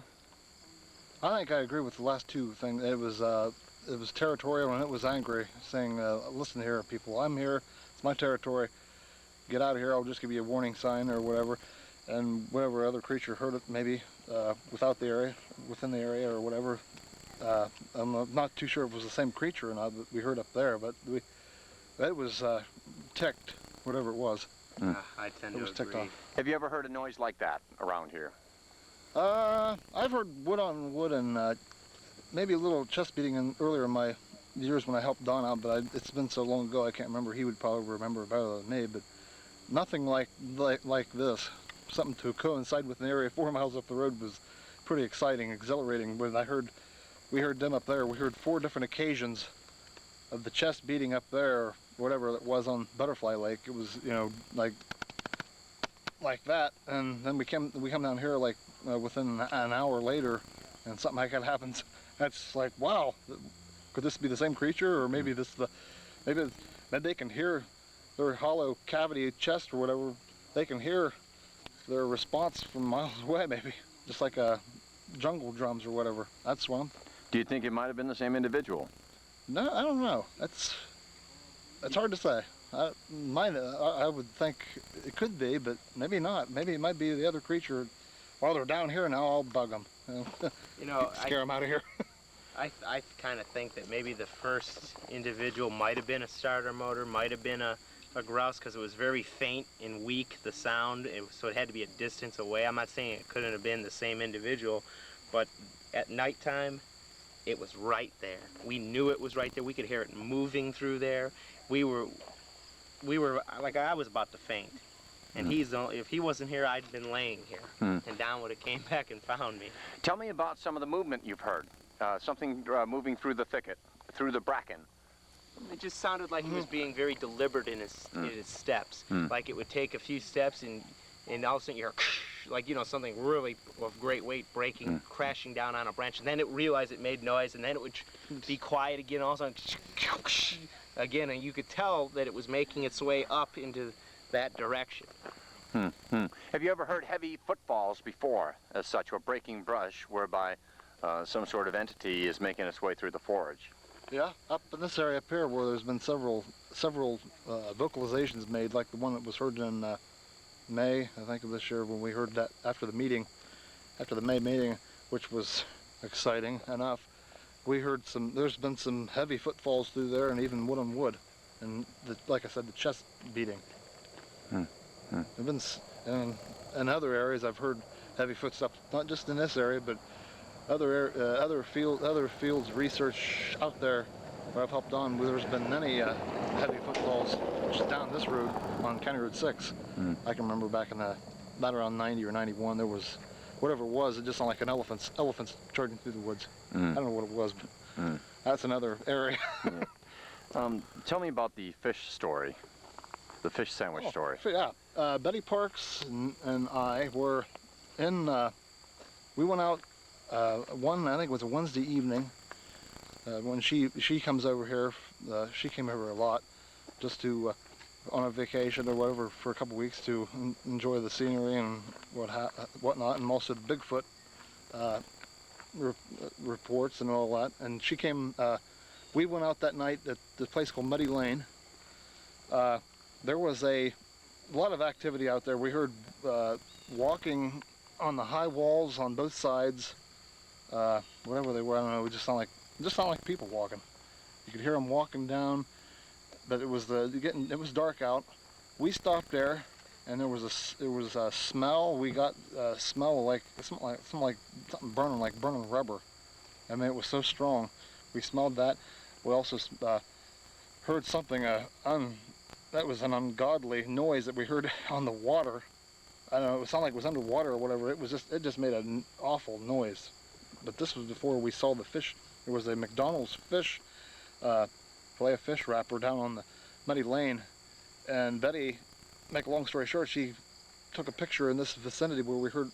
I think I agree with the last two things. It was territorial and it was angry, saying, listen here, people, I'm here, it's my territory, get out of here, I'll just give you a warning sign or whatever. And whatever other creature heard it, maybe within the area or whatever. I'm not too sure if it was the same creature or not that we heard up there, but it was ticked, whatever it was. I tend to agree. Off. Have you ever heard a noise like that around here? I've heard wood on wood and maybe a little chest beating earlier in my years when I helped Don out, but it's been so long ago I can't remember. He would probably remember better than me, but nothing like this. Something to coincide with an area 4 miles up the road was pretty exciting, exhilarating. When we heard them up there, we heard 4 different occasions of the chest beating up there, whatever it was on Butterfly Lake. It was, you know, like that, and then we come down here like within an hour later, and something like that happens. That's like, wow, could this be the same creature, or maybe maybe they can hear their hollow cavity chest or whatever. They can hear their response from miles away, maybe, just like jungle drums or whatever. That's one. Do you think it might have been the same individual? No, I don't know. It's hard to say. I would think it could be, but maybe not. Maybe it might be the other creature. While they're down here now, I'll bug them. You know, scare them out of here. I kind of think that maybe the first individual might have been a starter motor, might have been a grouse, because it was very faint and weak, the sound, so it had to be a distance away. I'm not saying it couldn't have been the same individual, but at nighttime, it was right there. We knew it was right there. We could hear it moving through there. We were like, I was about to faint. And if he wasn't here, I'd been laying here. And Don would have came back and found me. Tell me about some of the movement you've heard. Something moving through the thicket, through the bracken. It just sounded like he was being very deliberate in his steps. Like it would take a few steps and all of a sudden you hear, like, you know, something really of great weight breaking, crashing down on a branch. And then it realized it made noise, and then it would be quiet again, all of a sudden, again, and you could tell that it was making its way up into that direction. Have you ever heard heavy footfalls before, as such, or breaking brush, whereby some sort of entity is making its way through the forage? Yeah, up in this area up here where there's been several vocalizations made, like the one that was heard in May, I think, of this year, when we heard that after the May meeting, which was exciting enough. We heard there's been some heavy footfalls through there, and even wood on wood, and like I said, the chest beating. There've been, in other areas I've heard heavy footsteps, not just in this area, but other fields research out there where I've helped on, where there's been many heavy footfalls just down this road on County Road 6. I can remember back in about around 90 or 91, there was, whatever it was, it just sounded like an elephants charging through the woods. I don't know what it was, but that's another area. Tell me about the fish story, the fish sandwich story. Yeah, Betty Parks and I were in, we went out I think it was a Wednesday evening, when she comes over here. She came over a lot just to, on a vacation or whatever, for a couple weeks to enjoy the scenery and whatnot, and also the Bigfoot reports and all that. And she came, we went out that night at the place called Muddy Lane. There was a lot of activity out there. We heard walking on the high walls on both sides. Whatever they were, I don't know. It just sounded like people walking. You could hear them walking down, but it was dark out. We stopped there, and there was a smell. We got a smell like something burning, like burning rubber. I mean, it was so strong. We smelled that. We also heard something that was an ungodly noise that we heard on the water. I don't know. It sounded like it was underwater or whatever. It just made an awful noise. But this was before we saw the fish. There was a McDonald's fish, filet of fish wrapper down on the Muddy Lane. And Betty, make a long story short, she took a picture in this vicinity where we heard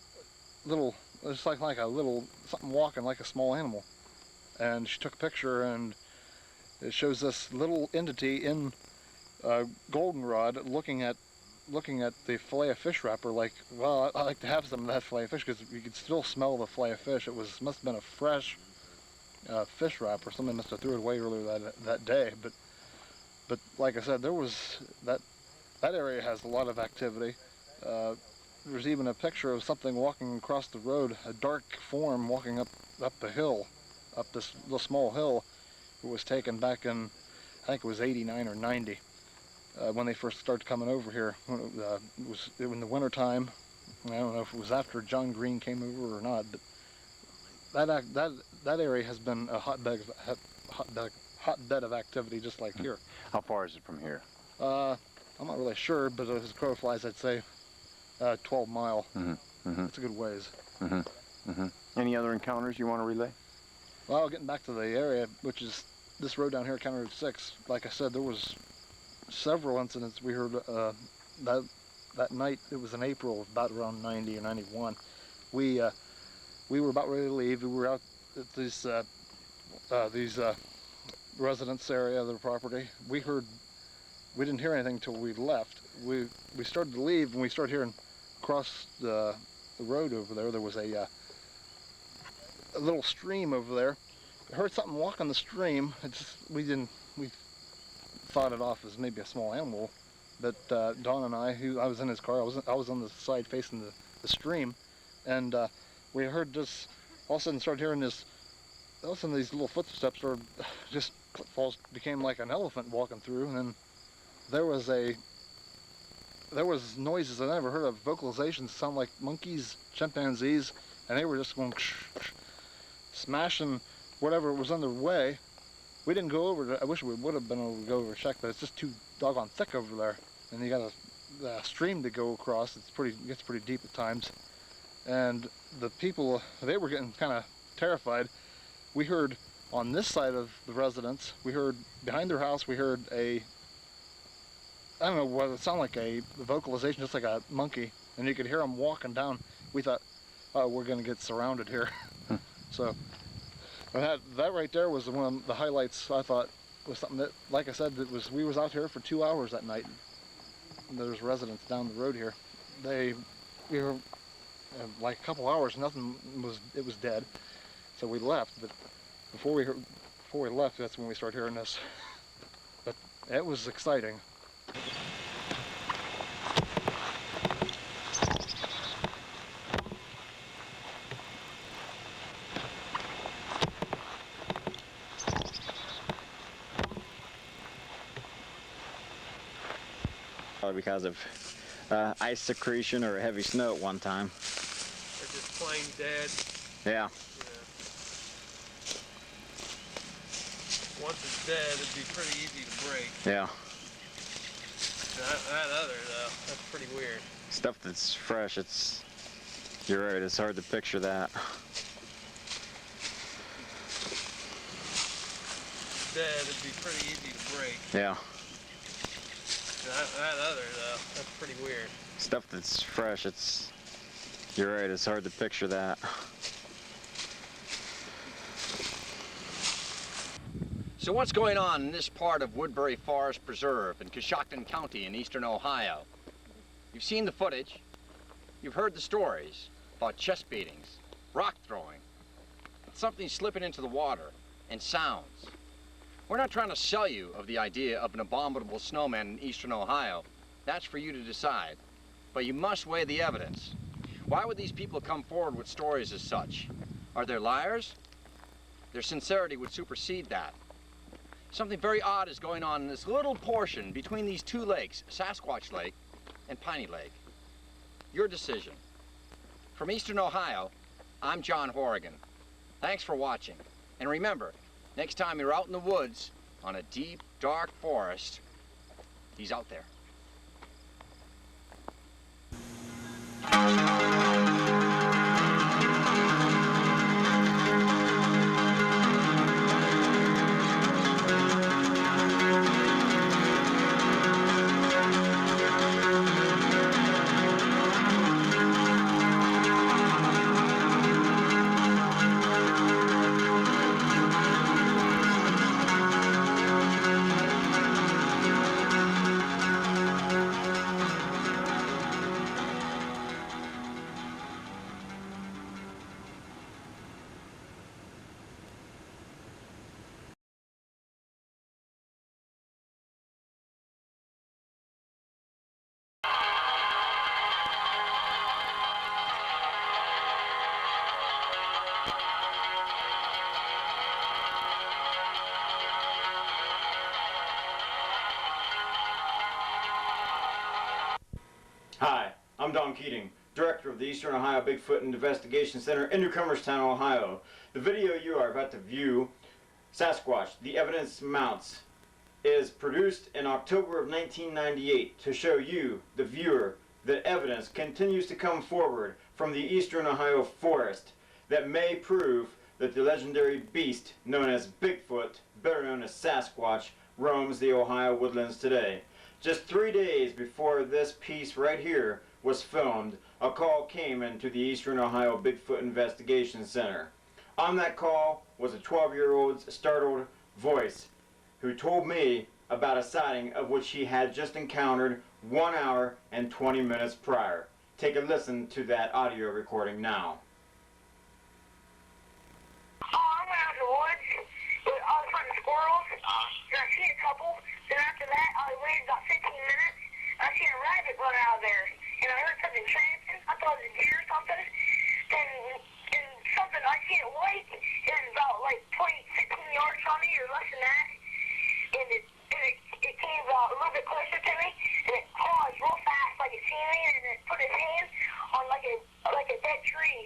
it's like a little, something walking like a small animal. And she took a picture, and it shows this little entity in goldenrod looking at the fillet of fish wrapper, like, well, I like to have some of that fillet of fish, because you could still smell the fillet of fish. It must have been a fresh fish wrapper. Somebody must have threw it away earlier that day. But like I said, there was that area has a lot of activity. There's even a picture of something walking across the road, a dark form walking up the hill, up this little small hill. It was taken back in, I think it was 89 or 90. When they first started coming over here. It was in the winter time. I don't know if it was after John Green came over or not, but that area has been a hotbed of activity, just like here. How far is it from here? I'm not really sure, but as crow flies, I'd say 12 mile. It's a good ways. Any other encounters you want to relay? Well, getting back to the area, which is this road down here, County Road 6. Like I said, there was several incidents we heard that night. It was in April, about around 90 or 91. We were about ready to leave. We were out at these residence area of the property. We didn't hear anything until we left. We started to leave, and we started hearing across the road over there. There was a little stream over there. I heard something walk on the stream. We thought it off as maybe a small animal, but Don and I was in his car, I was on the side facing the stream, and we heard this, all of a sudden started hearing this, all of a sudden these little footsteps, or just footfalls, became like an elephant walking through, and then there was noises I never heard of, vocalizations, sound like monkeys, chimpanzees, and they were just going smashing whatever was on their way. We didn't go over. I wish we would have been able to go over and check, but it's just too doggone thick over there, and you got a stream to go across. It gets pretty deep at times, and the people, they were getting kind of terrified. We heard on this side of the residence, we heard behind their house, we heard I don't know what it sounded like, a vocalization, just like a monkey, and you could hear them walking down. We thought, oh, we're going to get surrounded here. So. That right there was one of the highlights. I thought was something that, like I said, we was out here for 2 hours that night. there's residents down the road here. We were like a couple hours, it was dead. So we left, but before we left, that's when we started hearing this. But it was exciting. Because of ice secretion or heavy snow at one time. They're just plain dead. Yeah. Once it's dead, it'd be pretty easy to break. Yeah. That other, though, that's pretty weird. Stuff that's fresh, you're right, it's hard to picture that. Dead, it'd be pretty easy to break. Yeah. That other, though, that's pretty weird. Stuff that's fresh, you're right, it's hard to picture that. So what's going on in this part of Woodbury Forest Preserve in Coshocton County in eastern Ohio? You've seen the footage, you've heard the stories about chest beatings, rock throwing, something slipping into the water, and sounds. We're not trying to sell you of the idea of an abominable snowman in eastern Ohio. That's for you to decide. But you must weigh the evidence. Why would these people come forward with stories as such? Are they liars? Their sincerity would supersede that. Something very odd is going on in this little portion between these two lakes, Sasquatch Lake and Piney Lake. Your decision. From eastern Ohio, I'm John Horrigan. Thanks for watching. And remember, next time you're out in the woods on a deep, dark forest, he's out there. Hi, I'm Don Keating, Director of the Eastern Ohio Bigfoot Investigation Center in Newcomerstown, Ohio. The video you are about to view, Sasquatch, The Evidence Mounts, is produced in October of 1998 to show you, the viewer, that evidence continues to come forward from the Eastern Ohio forest that may prove that the legendary beast known as Bigfoot, better known as Sasquatch, roams the Ohio woodlands today. Just 3 days before this piece right here was filmed, a call came into the Eastern Ohio Bigfoot Investigation Center. On that call was a 12-year-old's startled voice who told me about a sighting of which he had just encountered 1 hour and 20 minutes prior. Take a listen to that audio recording now. I'm out in the woods. I was hunting squirrels, and I seen a couple. Then after that, I waited about 15 minutes, and I seen a rabbit run out of there. And I heard something tramping. I thought it was a deer or something. And something, I seen it white. It was about like 15 yards from me, or less than that. And it came about a little bit closer to me, and it paused real fast, like it seen me, and it put its hand on like a dead tree.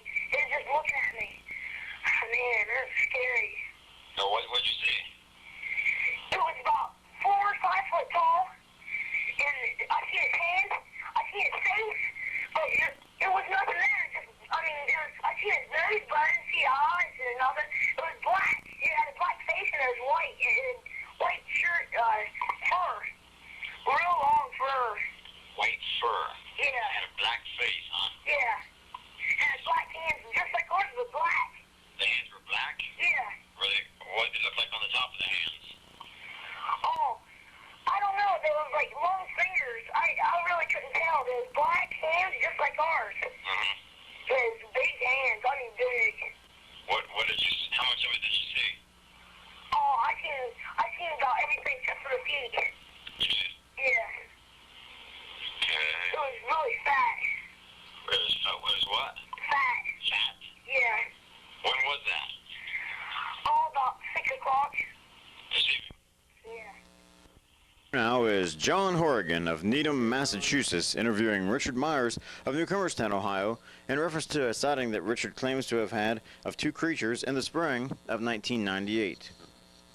Now is John Horrigan of Needham, Massachusetts, interviewing Richard Myers of Newcomerstown, Ohio, in reference to a sighting that Richard claims to have had of two creatures in the spring of 1998.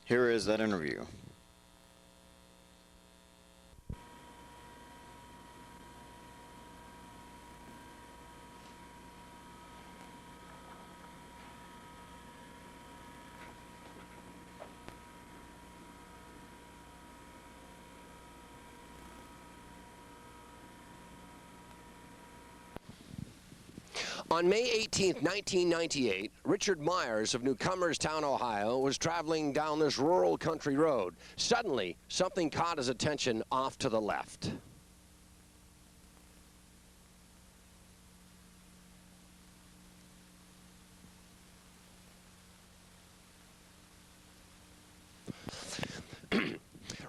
Here is that interview. On May 18, 1998, Richard Myers of Newcomerstown, Ohio, was traveling down this rural country road. Suddenly, something caught his attention off to the left.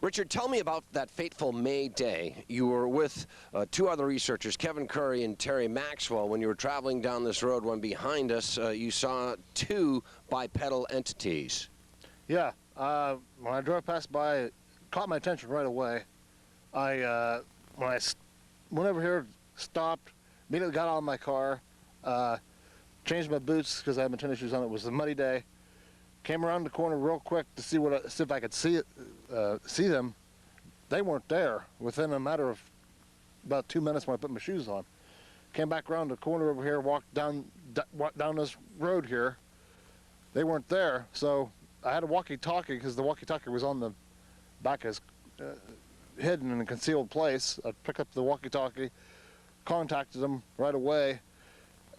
Richard, tell me about that fateful May day. You were with two other researchers, Kevin Curry and Terry Maxwell, when you were traveling down this road. When behind us, you saw two bipedal entities. Yeah, when I drove past by, it caught my attention right away. When I went over here, stopped, immediately got out of my car, changed my boots because I had my tennis shoes on. It was a muddy day. Came around the corner real quick to see if I could see them. They weren't there. Within a matter of about 2 minutes when I put my shoes on, came back around the corner over here, walked down this road here. They weren't there, so I had a walkie-talkie because the walkie-talkie was on the back as hidden in a concealed place. I picked up the walkie-talkie, contacted them right away.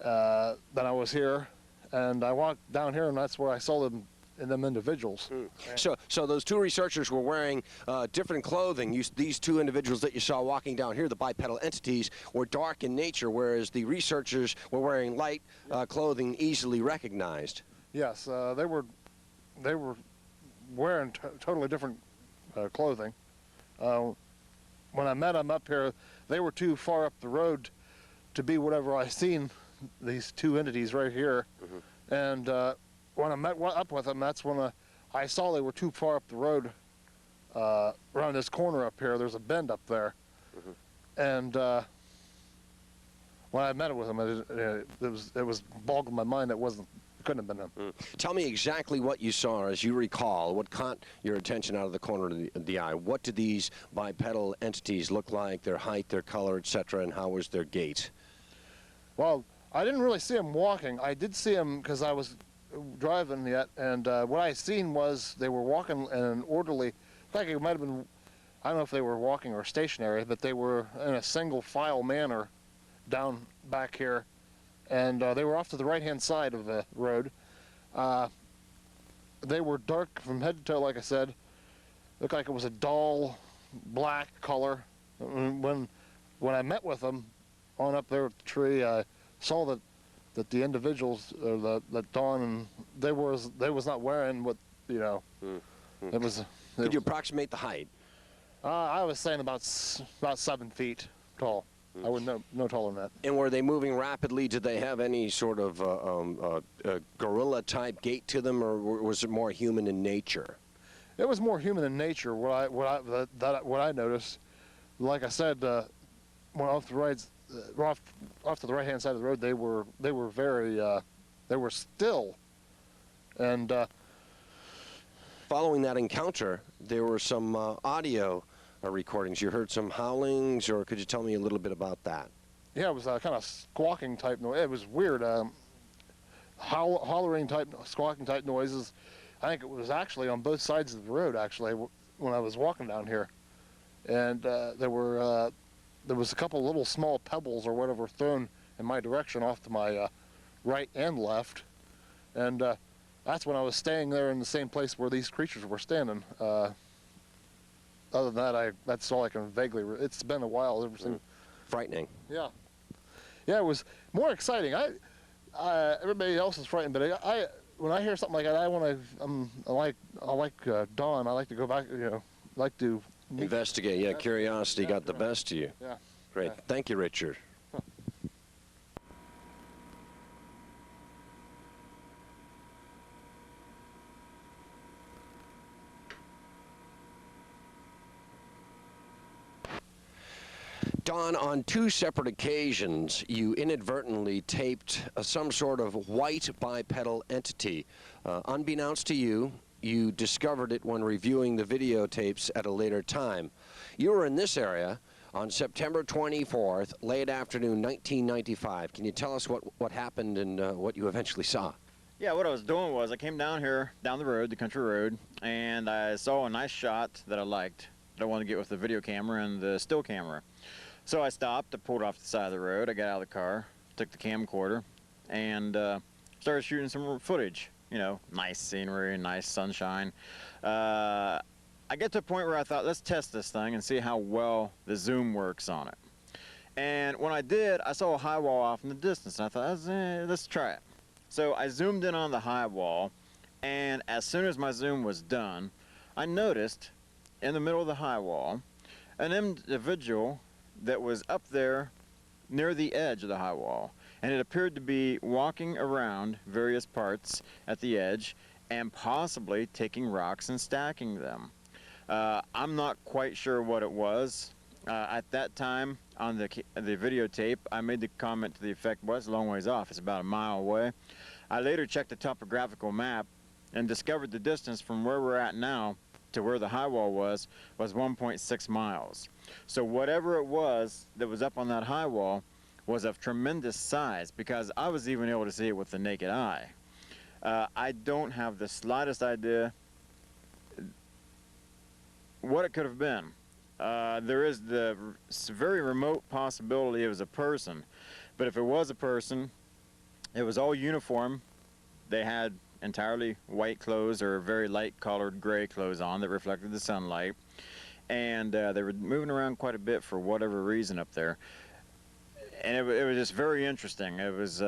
Then I was here, and I walked down here, and that's where I saw them. And them individuals. So those two researchers were wearing different clothing. These two individuals that you saw walking down here, the bipedal entities, were dark in nature, whereas the researchers were wearing light clothing, easily recognized. Yes, they were wearing totally different clothing. When I met them up here, they were too far up the road to be whatever I seen these two entities right here, and. When I met up with them, that's when I saw they were too far up the road around this corner up here. There's a bend up there. And when I met with them, it was boggling my mind. It couldn't have been them. Tell me exactly what you saw, as you recall. What caught your attention out of the corner of the eye? What did these bipedal entities look like, their height, their color, etc., and how was their gait? Well, I didn't really see them walking. I did see them because I was driving yet, and what I seen was they were walking in an orderly, like it might have been, I don't know if they were walking or stationary, but they were in a single file manner down back here, and they were off to the right hand side of the road. They were dark from head to toe, like I said. Looked like it was a dull black color. When I met with them on up there at the tree, I saw that the individuals, that Dawn, and they was not wearing what, you know, it was. Could you approximate the height? I was saying about 7 feet tall. I wouldn't no taller than that. And were they moving rapidly? Did they have any sort of gorilla-type gait to them, or was it more human in nature? It was more human in nature. What I noticed, like I said, when off the right. Off to the right-hand side of the road, they were very, they were still, and following that encounter, there were some audio recordings. You heard some howlings, or could you tell me a little bit about that? Yeah, it was a kind of squawking type noise. It was weird, hollering type, squawking type noises. I think it was actually on both sides of the road. Actually, when I was walking down here, and there was a couple little small pebbles or whatever thrown in my direction off to my right and left. And that's when I was staying there in the same place where these creatures were standing. Other than that, that's all I can vaguely... It's been a while ever since. Frightening. Yeah. Yeah, it was more exciting. Everybody else is frightened, but when I hear something like that, I like Dawn. I like to go back, like to... Investigate, yeah, curiosity got the best of you. Yeah. Great. Yeah. Thank you, Richard. Don, on 2 separate occasions, you inadvertently taped some sort of white bipedal entity. Unbeknownst to you, you discovered it when reviewing the videotapes at a later time. You were in this area on September 24th, late afternoon, 1995. Can you tell us what happened and what you eventually saw? Yeah, what I was doing was I came down here, down the road, the country road, and I saw a nice shot that I liked, that I wanted to get with the video camera and the still camera. So I stopped, I pulled off the side of the road, I got out of the car, took the camcorder, and started shooting some footage. You know, nice scenery, nice sunshine. I get to a point where I thought, let's test this thing and see how well the zoom works on it. And when I did, I saw a high wall off in the distance, and I thought, let's try it. So I zoomed in on the high wall, and as soon as my zoom was done, I noticed in the middle of the high wall an individual that was up there near the edge of the high wall, and it appeared to be walking around various parts at the edge and possibly taking rocks and stacking them. I'm not quite sure what it was. At that time on the videotape, I made the comment to the effect, well, it's a long ways off, it's about a mile away. I later checked the topographical map and discovered the distance from where we're at now to where the high wall was 1.6 miles. So whatever it was that was up on that high wall was of tremendous size, because I was even able to see it with the naked eye. I don't have the slightest idea what it could have been. There is the very remote possibility it was a person, but if it was a person, it was all uniform. They had entirely white clothes or very light colored gray clothes on that reflected the sunlight, and they were moving around quite a bit for whatever reason up there, and it was just very interesting. It was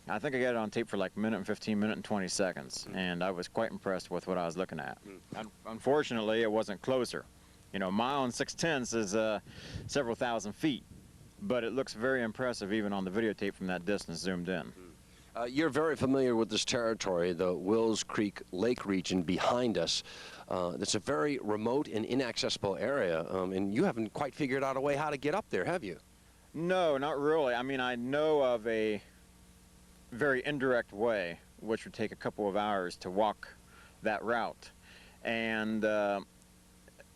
I think I got it on tape for like a minute and 15 minutes and 20 seconds, and I was quite impressed with what I was looking at. Unfortunately, it wasn't closer. You know, a mile and 6/10 is several thousand feet, but it looks very impressive even on the videotape from that distance zoomed in. You're very familiar with this territory, the Wills Creek Lake region behind us. It's a very remote and inaccessible area, and you haven't quite figured out a way how to get up there, have you? No, not really. I mean, I know of a very indirect way, which would take a couple of hours to walk that route. And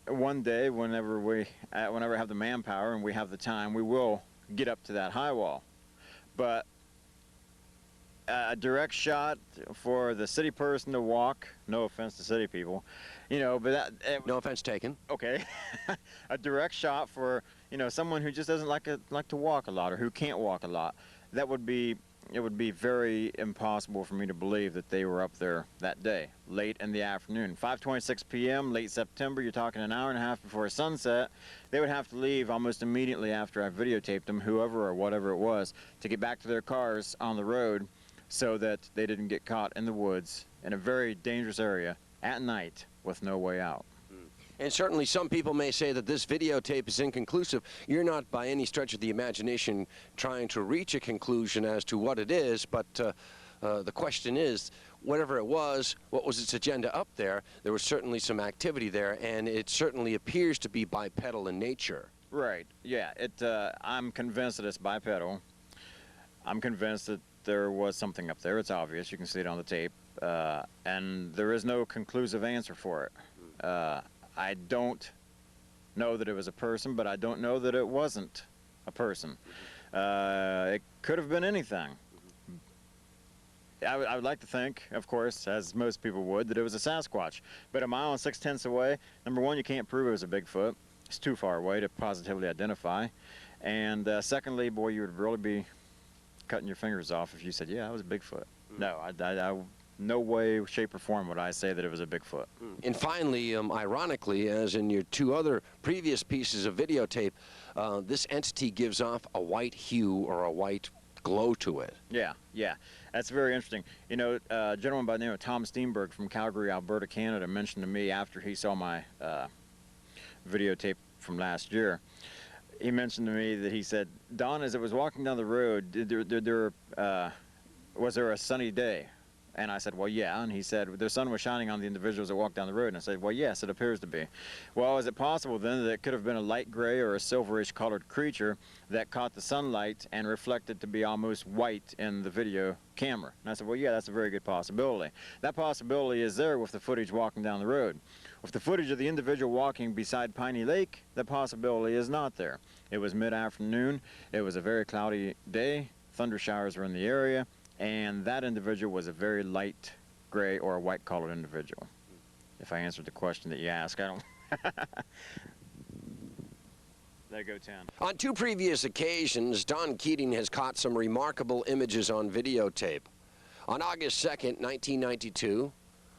one day, whenever I have the manpower and we have the time, we will get up to that high wall. But a direct shot for the city person to walk, no offense to city people, you know, but that... No offense taken. Okay. A direct shot for, you know, someone who just doesn't like to walk a lot or who can't walk a lot, it would be very impossible for me to believe that they were up there that day, late in the afternoon. 5:26 p.m., late September, you're talking an hour and a half before sunset. They would have to leave almost immediately after I videotaped them, whoever or whatever it was, to get back to their cars on the road so that they didn't get caught in the woods in a very dangerous area at night with no way out. And certainly some people may say that this videotape is inconclusive. You're not by any stretch of the imagination trying to reach a conclusion as to what it is, but the question is, whatever it was, what was its agenda up there? There was certainly some activity there, and it certainly appears to be bipedal in nature. Right, yeah. I'm convinced that it's bipedal. I'm convinced that there was something up there. It's obvious. You can see it on the tape. And there is no conclusive answer for it. I don't know that it was a person, but I don't know that it wasn't a person. It could have been anything. I would like to think, of course, as most people would, that it was a Sasquatch. But a mile and 6/10 away, number one, you can't prove it was a Bigfoot. It's too far away to positively identify. And secondly, boy, you would really be cutting your fingers off if you said, yeah, that was a Bigfoot. No, no way, shape, or form would I say that it was a Bigfoot. And finally, ironically, as in your 2 other previous pieces of videotape, this entity gives off a white hue or a white glow to it. Yeah, yeah. That's very interesting. You know, a gentleman by the name of Tom Steenberg from Calgary, Alberta, Canada, mentioned to me after he saw my videotape from last year, he mentioned to me that he said, Don, as I was walking down the road, was there a sunny day? And I said, well, yeah. And he said, the sun was shining on the individuals that walked down the road. And I said, well, yes, it appears to be. Well, is it possible then that it could have been a light gray or a silverish colored creature that caught the sunlight and reflected to be almost white in the video camera? And I said, well, yeah, that's a very good possibility. That possibility is there with the footage walking down the road. With the footage of the individual walking beside Piney Lake, the possibility is not there. It was mid-afternoon. It was a very cloudy day. Thunder showers were in the area. And that individual was a very light gray or a white colored individual. If I answered the question that you asked, I don't. There you go, 10. On 2 previous occasions, Don Keating has caught some remarkable images on videotape. On August 2nd, 1992,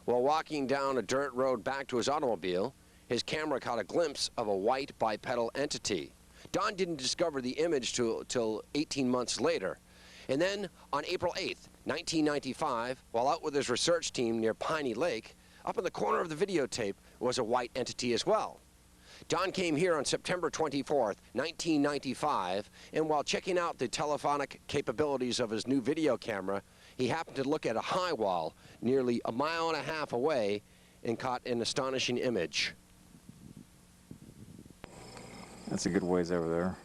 while walking down a dirt road back to his automobile, his camera caught a glimpse of a white bipedal entity. Don didn't discover the image till 18 months later. And then, on April 8th, 1995, while out with his research team near Piney Lake, up in the corner of the videotape was a white entity as well. Don came here on September 24th, 1995, and while checking out the telephonic capabilities of his new video camera, he happened to look at a high wall nearly 1.5 miles away and caught an astonishing image. That's a good ways over there.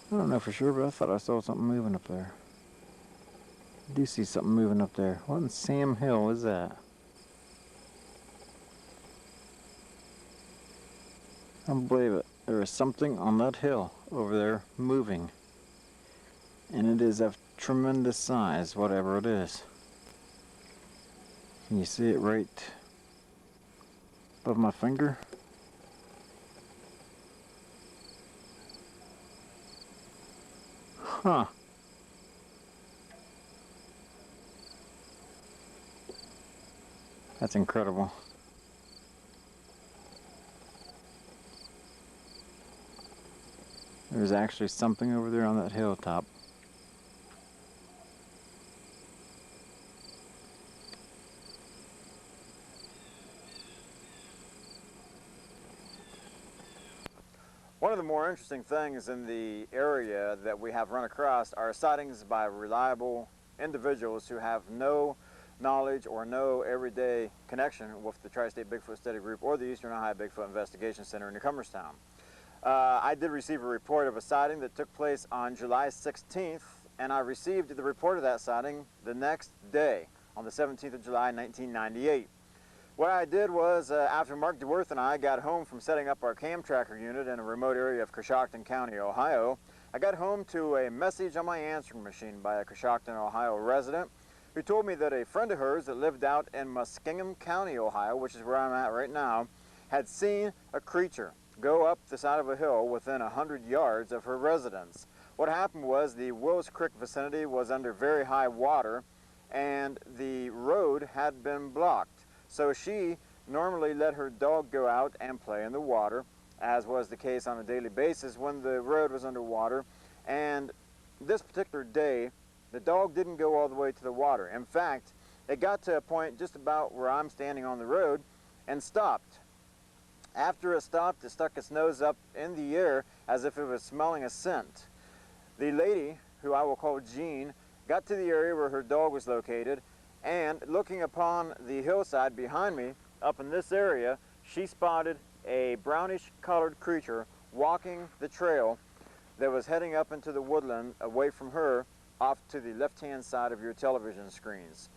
I don't know for sure, but I thought I saw something moving up there. I do see something moving up there. What in Sam Hill is that? I don't believe it. There is something on that hill over there moving. And it is of tremendous size, whatever it is. Can you see it right above my finger? Huh. That's incredible. There's actually something over there on that hilltop. One of the more interesting things in the area that we have run across are sightings by reliable individuals who have no knowledge or no everyday connection with the Tri-State Bigfoot Study Group or the Eastern Ohio Bigfoot Investigation Center in Newcomerstown. I did receive a report of a sighting that took place on July 16th, and I received the report of that sighting the next day, on the 17th of July, 1998. What I did was, after Mark DeWorth and I got home from setting up our cam tracker unit in a remote area of Coshocton County, Ohio, I got home to a message on my answering machine by a Coshocton, Ohio resident who told me that a friend of hers that lived out in Muskingum County, Ohio, which is where I'm at right now, had seen a creature go up the side of a hill within 100 yards of her residence. What happened was the Wills Creek vicinity was under very high water and the road had been blocked. So she normally let her dog go out and play in the water, as was the case on a daily basis when the road was underwater. And this particular day, the dog didn't go all the way to the water. In fact, it got to a point just about where I'm standing on the road and stopped. After it stopped, it stuck its nose up in the air as if it was smelling a scent. The lady, who I will call Jean, got to the area where her dog was located, and looking upon the hillside behind me, up in this area, she spotted a brownish colored creature walking the trail that was heading up into the woodland away from her, off to the left-hand side of your television screens.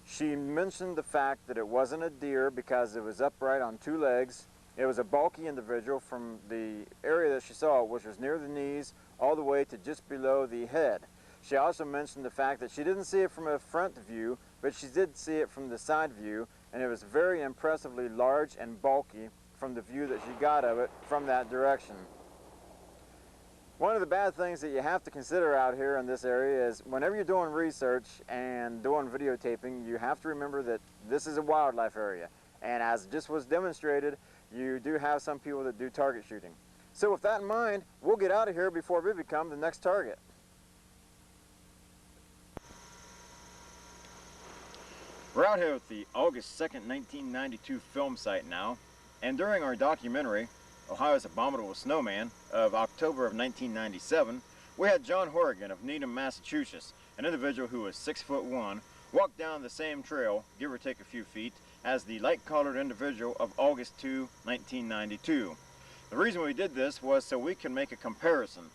She mentioned the fact that it wasn't a deer because it was upright on 2 legs. It was a bulky individual from the area that she saw, which was near the knees, all the way to just below the head. She also mentioned the fact that she didn't see it from a front view, but she did see it from the side view, and it was very impressively large and bulky from the view that she got of it from that direction. One of the bad things that you have to consider out here in this area is whenever you're doing research and doing videotaping, you have to remember that this is a wildlife area. And as just was demonstrated, you do have some people that do target shooting. So with that in mind, we'll get out of here before we become the next target. We're out here at the August 2nd, 1992 film site now, and during our documentary, Ohio's Abominable Snowman, of October of 1997, we had John Horrigan of Needham, Massachusetts, an individual who was 6'1", walk down the same trail, give or take a few feet, as the light-colored individual of August 2, 1992. The reason we did this was so we can make a comparison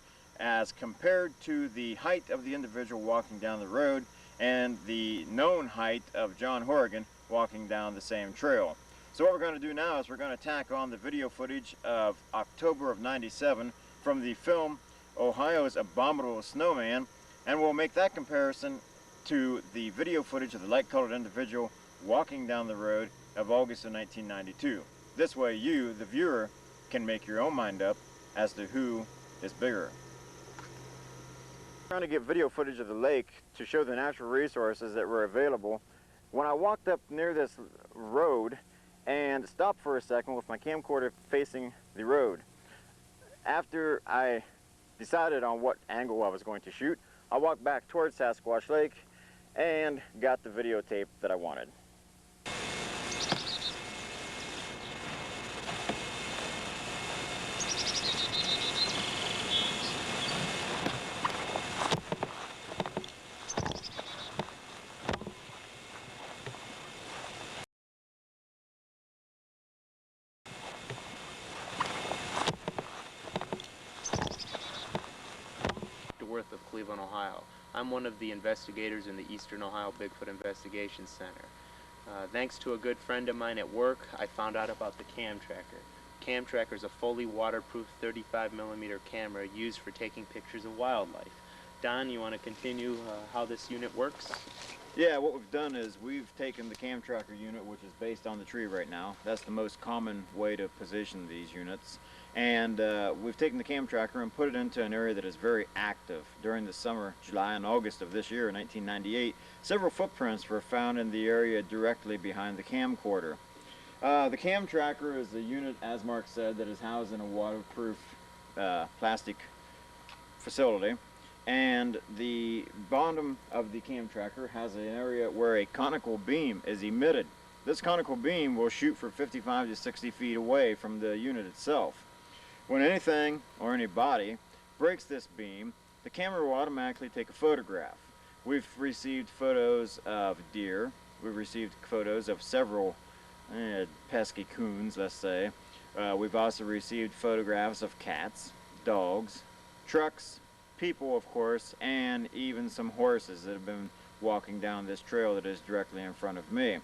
as compared to the height of the individual walking down the road and the known height of John Horrigan walking down the same trail. So what we're going to do now is we're going to tack on the video footage of October of 97 from the film Ohio's Abominable Snowman, and we'll make that comparison to the video footage of the light-colored individual walking down the road of August of 1992. This way you, the viewer, can make your own mind up as to who is bigger. Trying to get video footage of the lake to show the natural resources that were available. When I walked up near this road and stopped for a second with my camcorder facing the road, after I decided on what angle I was going to shoot, I walked back towards Sasquatch Lake and got the videotape that I wanted. Worth of Cleveland, Ohio. I'm one of the investigators in the Eastern Ohio Bigfoot Investigation Center. Thanks to a good friend of mine at work, I found out about the Cam Tracker. Cam Tracker is a fully waterproof 35mm camera used for taking pictures of wildlife. Don, you want to continue how this unit works? Yeah, what we've done is we've taken the Cam Tracker unit, which is based on the tree right now. That's the most common way to position these units. And we've taken the Cam Tracker and put it into an area that is very active. During the summer, July and August of this year, 1998, several footprints were found in the area directly behind the camcorder. The Cam Tracker is a unit, as Mark said, that is housed in a waterproof plastic facility. And the bottom of the Cam Tracker has an area where a conical beam is emitted. This conical beam will shoot for 55 to 60 feet away from the unit itself. When anything or anybody breaks this beam, the camera will automatically take a photograph. We've received photos of deer. We've received photos of several pesky coons, let's say. We've also received photographs of cats, dogs, trucks, people, of course, and even some horses that have been walking down this trail that is directly in front of me.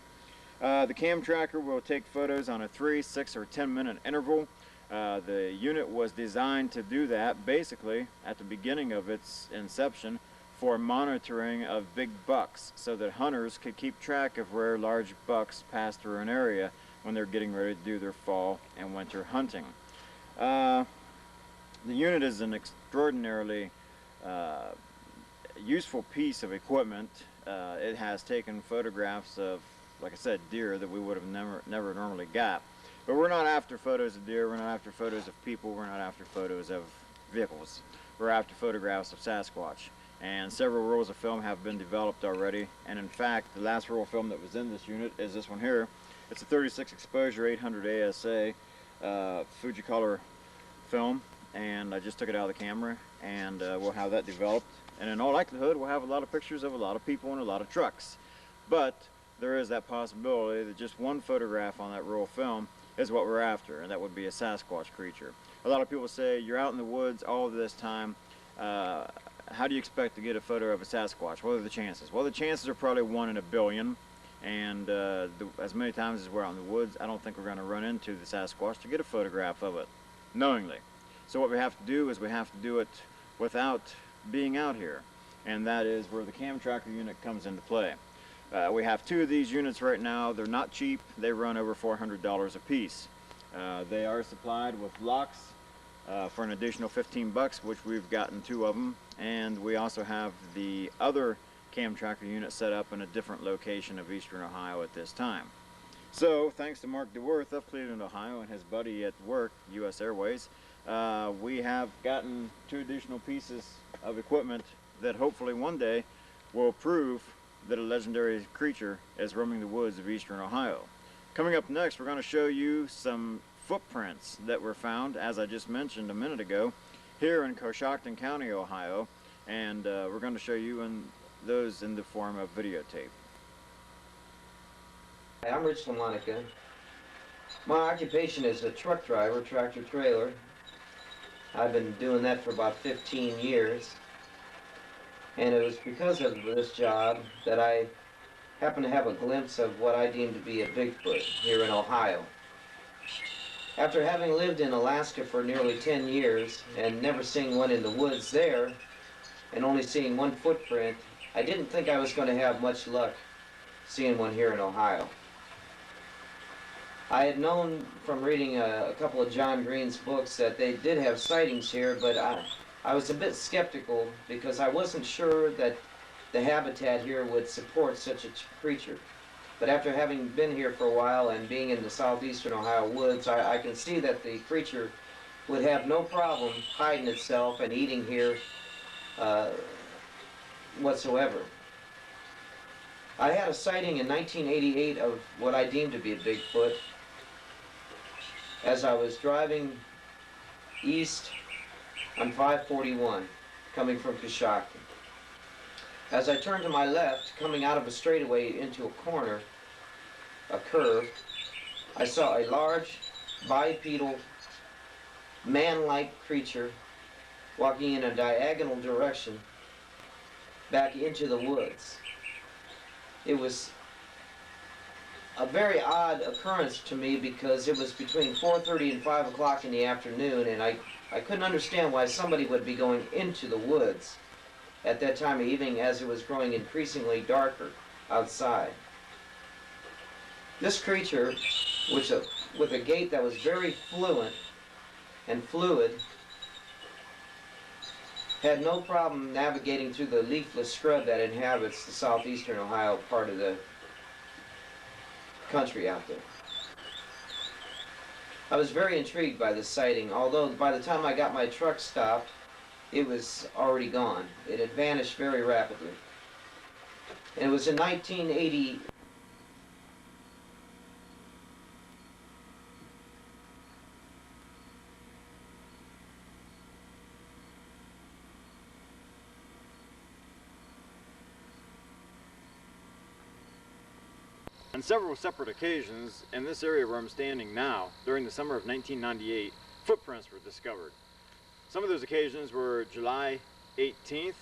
The Cam Tracker will take photos on a 3, 6, or 10-minute interval. The unit was designed to do that basically at the beginning of its inception for monitoring of big bucks so that hunters could keep track of where large bucks pass through an area when they're getting ready to do their fall and winter hunting. The unit is an extraordinarily useful piece of equipment. It has taken photographs of, like I said, deer that we would have never normally got. But we're not after photos of deer, we're not after photos of people, we're not after photos of vehicles. We're after photographs of Sasquatch. And several rolls of film have been developed already. And in fact, the last roll of film that was in this unit is this one here. It's a 36 exposure 800 ASA Fujicolor film. And I just took it out of the camera, and we'll have that developed. And in all likelihood, we'll have a lot of pictures of a lot of people and a lot of trucks. But there is that possibility that just one photograph on that roll of film is what we're after, and that would be a Sasquatch creature. A lot of people say, you're out in the woods all of this time, how do you expect to get a photo of a Sasquatch? What are the chances? Well, the chances are probably 1 in a billion, and as many times as we're out in the woods, I don't think we're going to run into the Sasquatch to get a photograph of it, knowingly. So what we have to do is we have to do it without being out here, and that is where the Cam Tracker unit comes into play. We have 2 of these units right now. They're not cheap. They run over $400 a piece. They are supplied with locks for an additional 15 bucks, which we've gotten 2 of them. And we also have the other Cam Tracker unit set up in a different location of Eastern Ohio at this time. So, thanks to Mark DeWorth of Cleveland, Ohio, and his buddy at work, US Airways, we have gotten 2 additional pieces of equipment that hopefully one day will prove that a legendary creature is roaming the woods of eastern Ohio. Coming up next, we're going to show you some footprints that were found, as I just mentioned a minute ago, here in Coshocton County, Ohio, and we're going to show you those in the form of videotape. Hi, I'm Rich LaMonica. My occupation is a truck driver, tractor trailer. I've been doing that for about 15 years. And it was because of this job that I happened to have a glimpse of what I deem to be a Bigfoot here in Ohio. After having lived in Alaska for nearly 10 years and never seeing one in the woods there, and only seeing one footprint, I didn't think I was going to have much luck seeing one here in Ohio. I had known from reading a couple of John Green's books that they did have sightings here, but I was a bit skeptical because I wasn't sure that the habitat here would support such a creature. But after having been here for a while and being in the southeastern Ohio woods, I can see that the creature would have no problem hiding itself and eating here whatsoever. I had a sighting in 1988 of what I deemed to be a Bigfoot as I was driving east on 541 coming from Coshocton. As I turned to my left, coming out of a straightaway into a corner, a curve, I saw a large, bipedal, man-like creature walking in a diagonal direction back into the woods. It was a very odd occurrence to me because it was between 4:30 and 5 o'clock in the afternoon, and I couldn't understand why somebody would be going into the woods at that time of evening as it was growing increasingly darker outside. This creature, with a gait that was very fluid, had no problem navigating through the leafless scrub that inhabits the southeastern Ohio part of the country out there. I was very intrigued by this sighting, although by the time I got my truck stopped, it was already gone. It had vanished very rapidly. And it was in 1980. On several separate occasions, in this area where I'm standing now, during the summer of 1998, footprints were discovered. Some of those occasions were July 18th,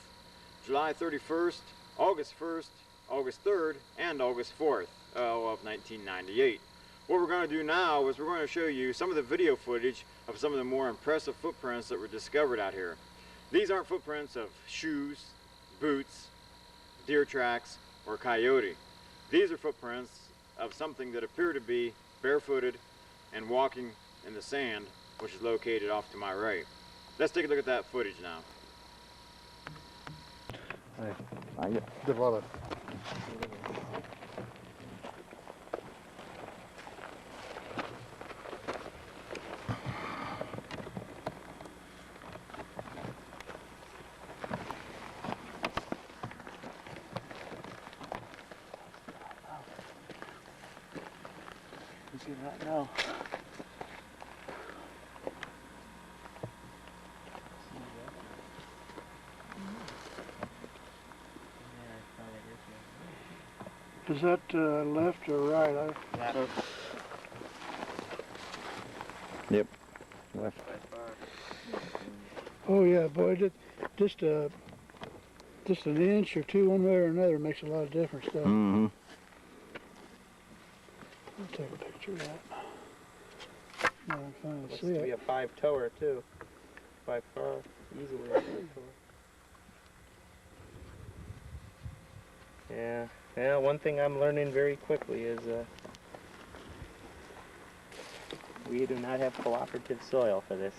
July 31st, August 1st, August 3rd, and August 4th of 1998. What we're going to do now is we're going to show you some of the video footage of some of the more impressive footprints that were discovered out here. These aren't footprints of shoes, boots, deer tracks, or coyote. These are footprints of something that appear to be barefooted and walking in the sand, which is located off to my right. Let's take a look at that footage now. Did a lot of right now. Is that left or right? Yep, left. Oh yeah, boy, just an inch or two one way or another makes a lot of difference, doesn't it? Mm-hmm. I'll take a picture of that. Now I'm finally Looks see to be it. a 5-toer too. By far, easily a 5-toer. Yeah, one thing I'm learning very quickly is we do not have cooperative soil for this.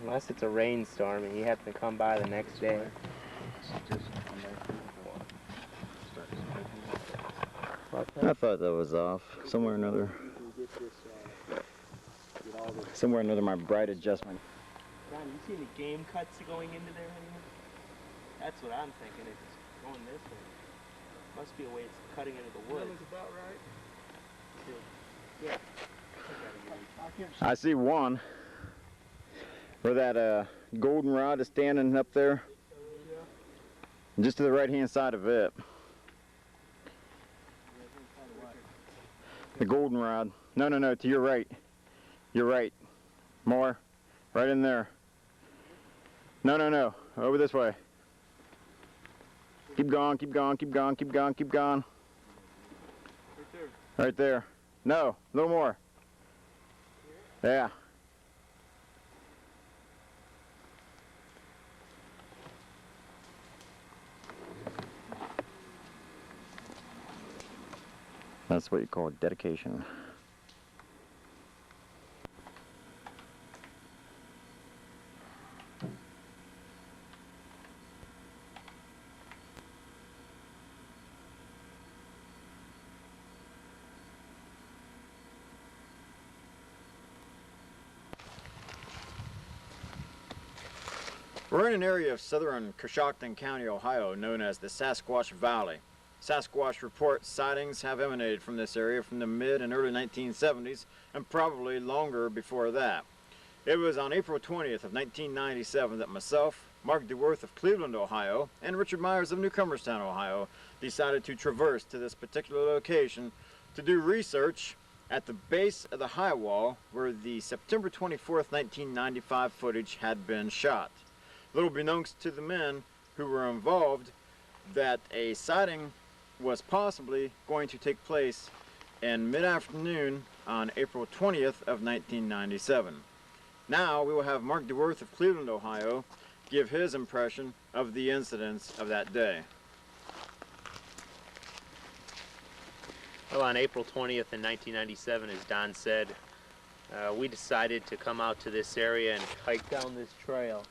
Unless it's a rainstorm and you happen to come by the next day. I thought that was off. Somewhere or another, my bright adjustment. John, you see any game cuts going into there anymore? That's what I'm thinking. It's Going this way. Must be a way it's cutting into the woods. That looks about right. Yeah. I see one where that goldenrod is standing up there. Just to the right hand side of it. The goldenrod. No, no, no, to your right. Your right. More. Right in there. No, no, no. Over this way. Keep going, keep going, keep going, keep going, keep going. Right there. Right there. No, a little more. Yeah. That's what you call dedication. We're in an area of southern Coshocton County, Ohio, known as the Sasquatch Valley. Sasquatch report sightings have emanated from this area from the mid and early 1970s, and probably longer before that. It was on April 20th of 1997 that myself, Mark DeWorth of Cleveland, Ohio, and Richard Myers of Newcomerstown, Ohio, decided to traverse to this particular location to do research at the base of the high wall where the September 24th, 1995 footage had been shot. Little beknownst to the men who were involved that a sighting was possibly going to take place in mid-afternoon on April 20th of 1997. Now we will have Mark DeWorth of Cleveland, Ohio, give his impression of the incidents of that day. Well, on April 20th in 1997, as Don said, we decided to come out to this area and hike down this trail.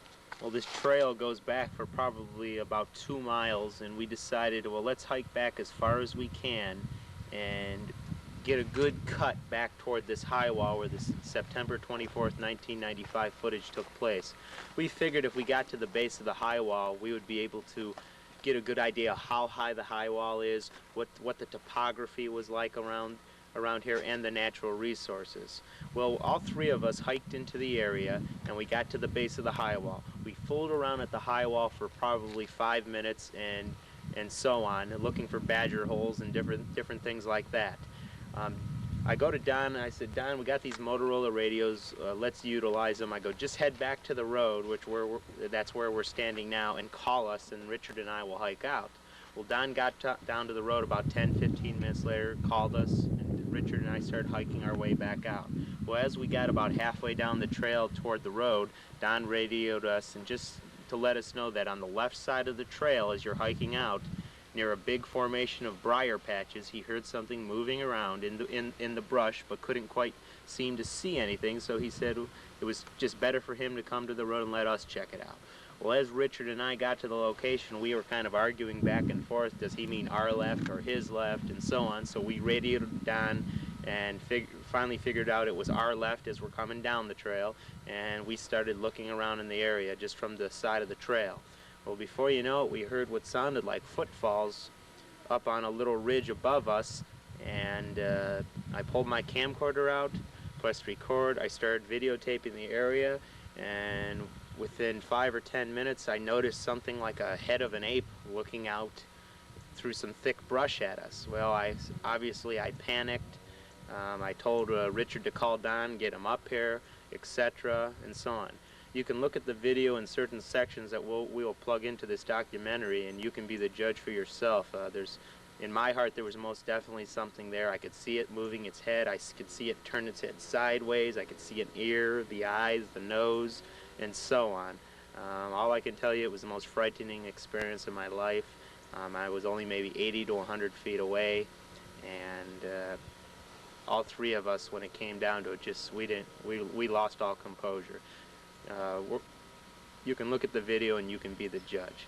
Well, this trail goes back for probably about 2 miles, and we decided, well, let's hike back as far as we can and get a good cut back toward this high wall where this September 24th, 1995 footage took place. We figured if we got to the base of the high wall, we would be able to get a good idea of how high the high wall is, what the topography was like around here, and the natural resources. Well, all three of us hiked into the area and we got to the base of the high wall. We fooled around at the high wall for probably 5 minutes and so on, looking for badger holes and different things like that. I go to Don and I said, Don, we got these Motorola radios, let's utilize them. I go, just head back to the road, that's where we're standing now, and call us, and Richard and I will hike out. Well, Don got down to the road about 10-15 minutes later, called us, and Richard and I started hiking our way back out. Well, as we got about halfway down the trail toward the road, Don radioed us, and just to let us know that on the left side of the trail as you're hiking out, near a big formation of briar patches, he heard something moving around in the brush, but couldn't quite seem to see anything, so he said it was just better for him to come to the road and let us check it out. Well, as Richard and I got to the location, we were kind of arguing back and forth. Does he mean our left or his left, and so on? So we radioed Don and finally figured out it was our left as we're coming down the trail, and we started looking around in the area just from the side of the trail. Well, before you know it, we heard what sounded like footfalls up on a little ridge above us, and I pulled my camcorder out, pressed record. I started videotaping the area, and within 5 or 10 minutes, I noticed something like a head of an ape looking out through some thick brush at us. Well, obviously I panicked. I told Richard to call Don, get him up here, etc., and so on. You can look at the video in certain sections that we will plug into this documentary, and you can be the judge for yourself. In my heart, there was most definitely something there. I could see it moving its head. I could see it turn its head sideways. I could see an ear, the eyes, the nose, and so on. All I can tell you, it was the most frightening experience of my life. I was only maybe 80 to 100 feet away, and all three of us, when it came down to it, we lost all composure. You can look at the video and you can be the judge.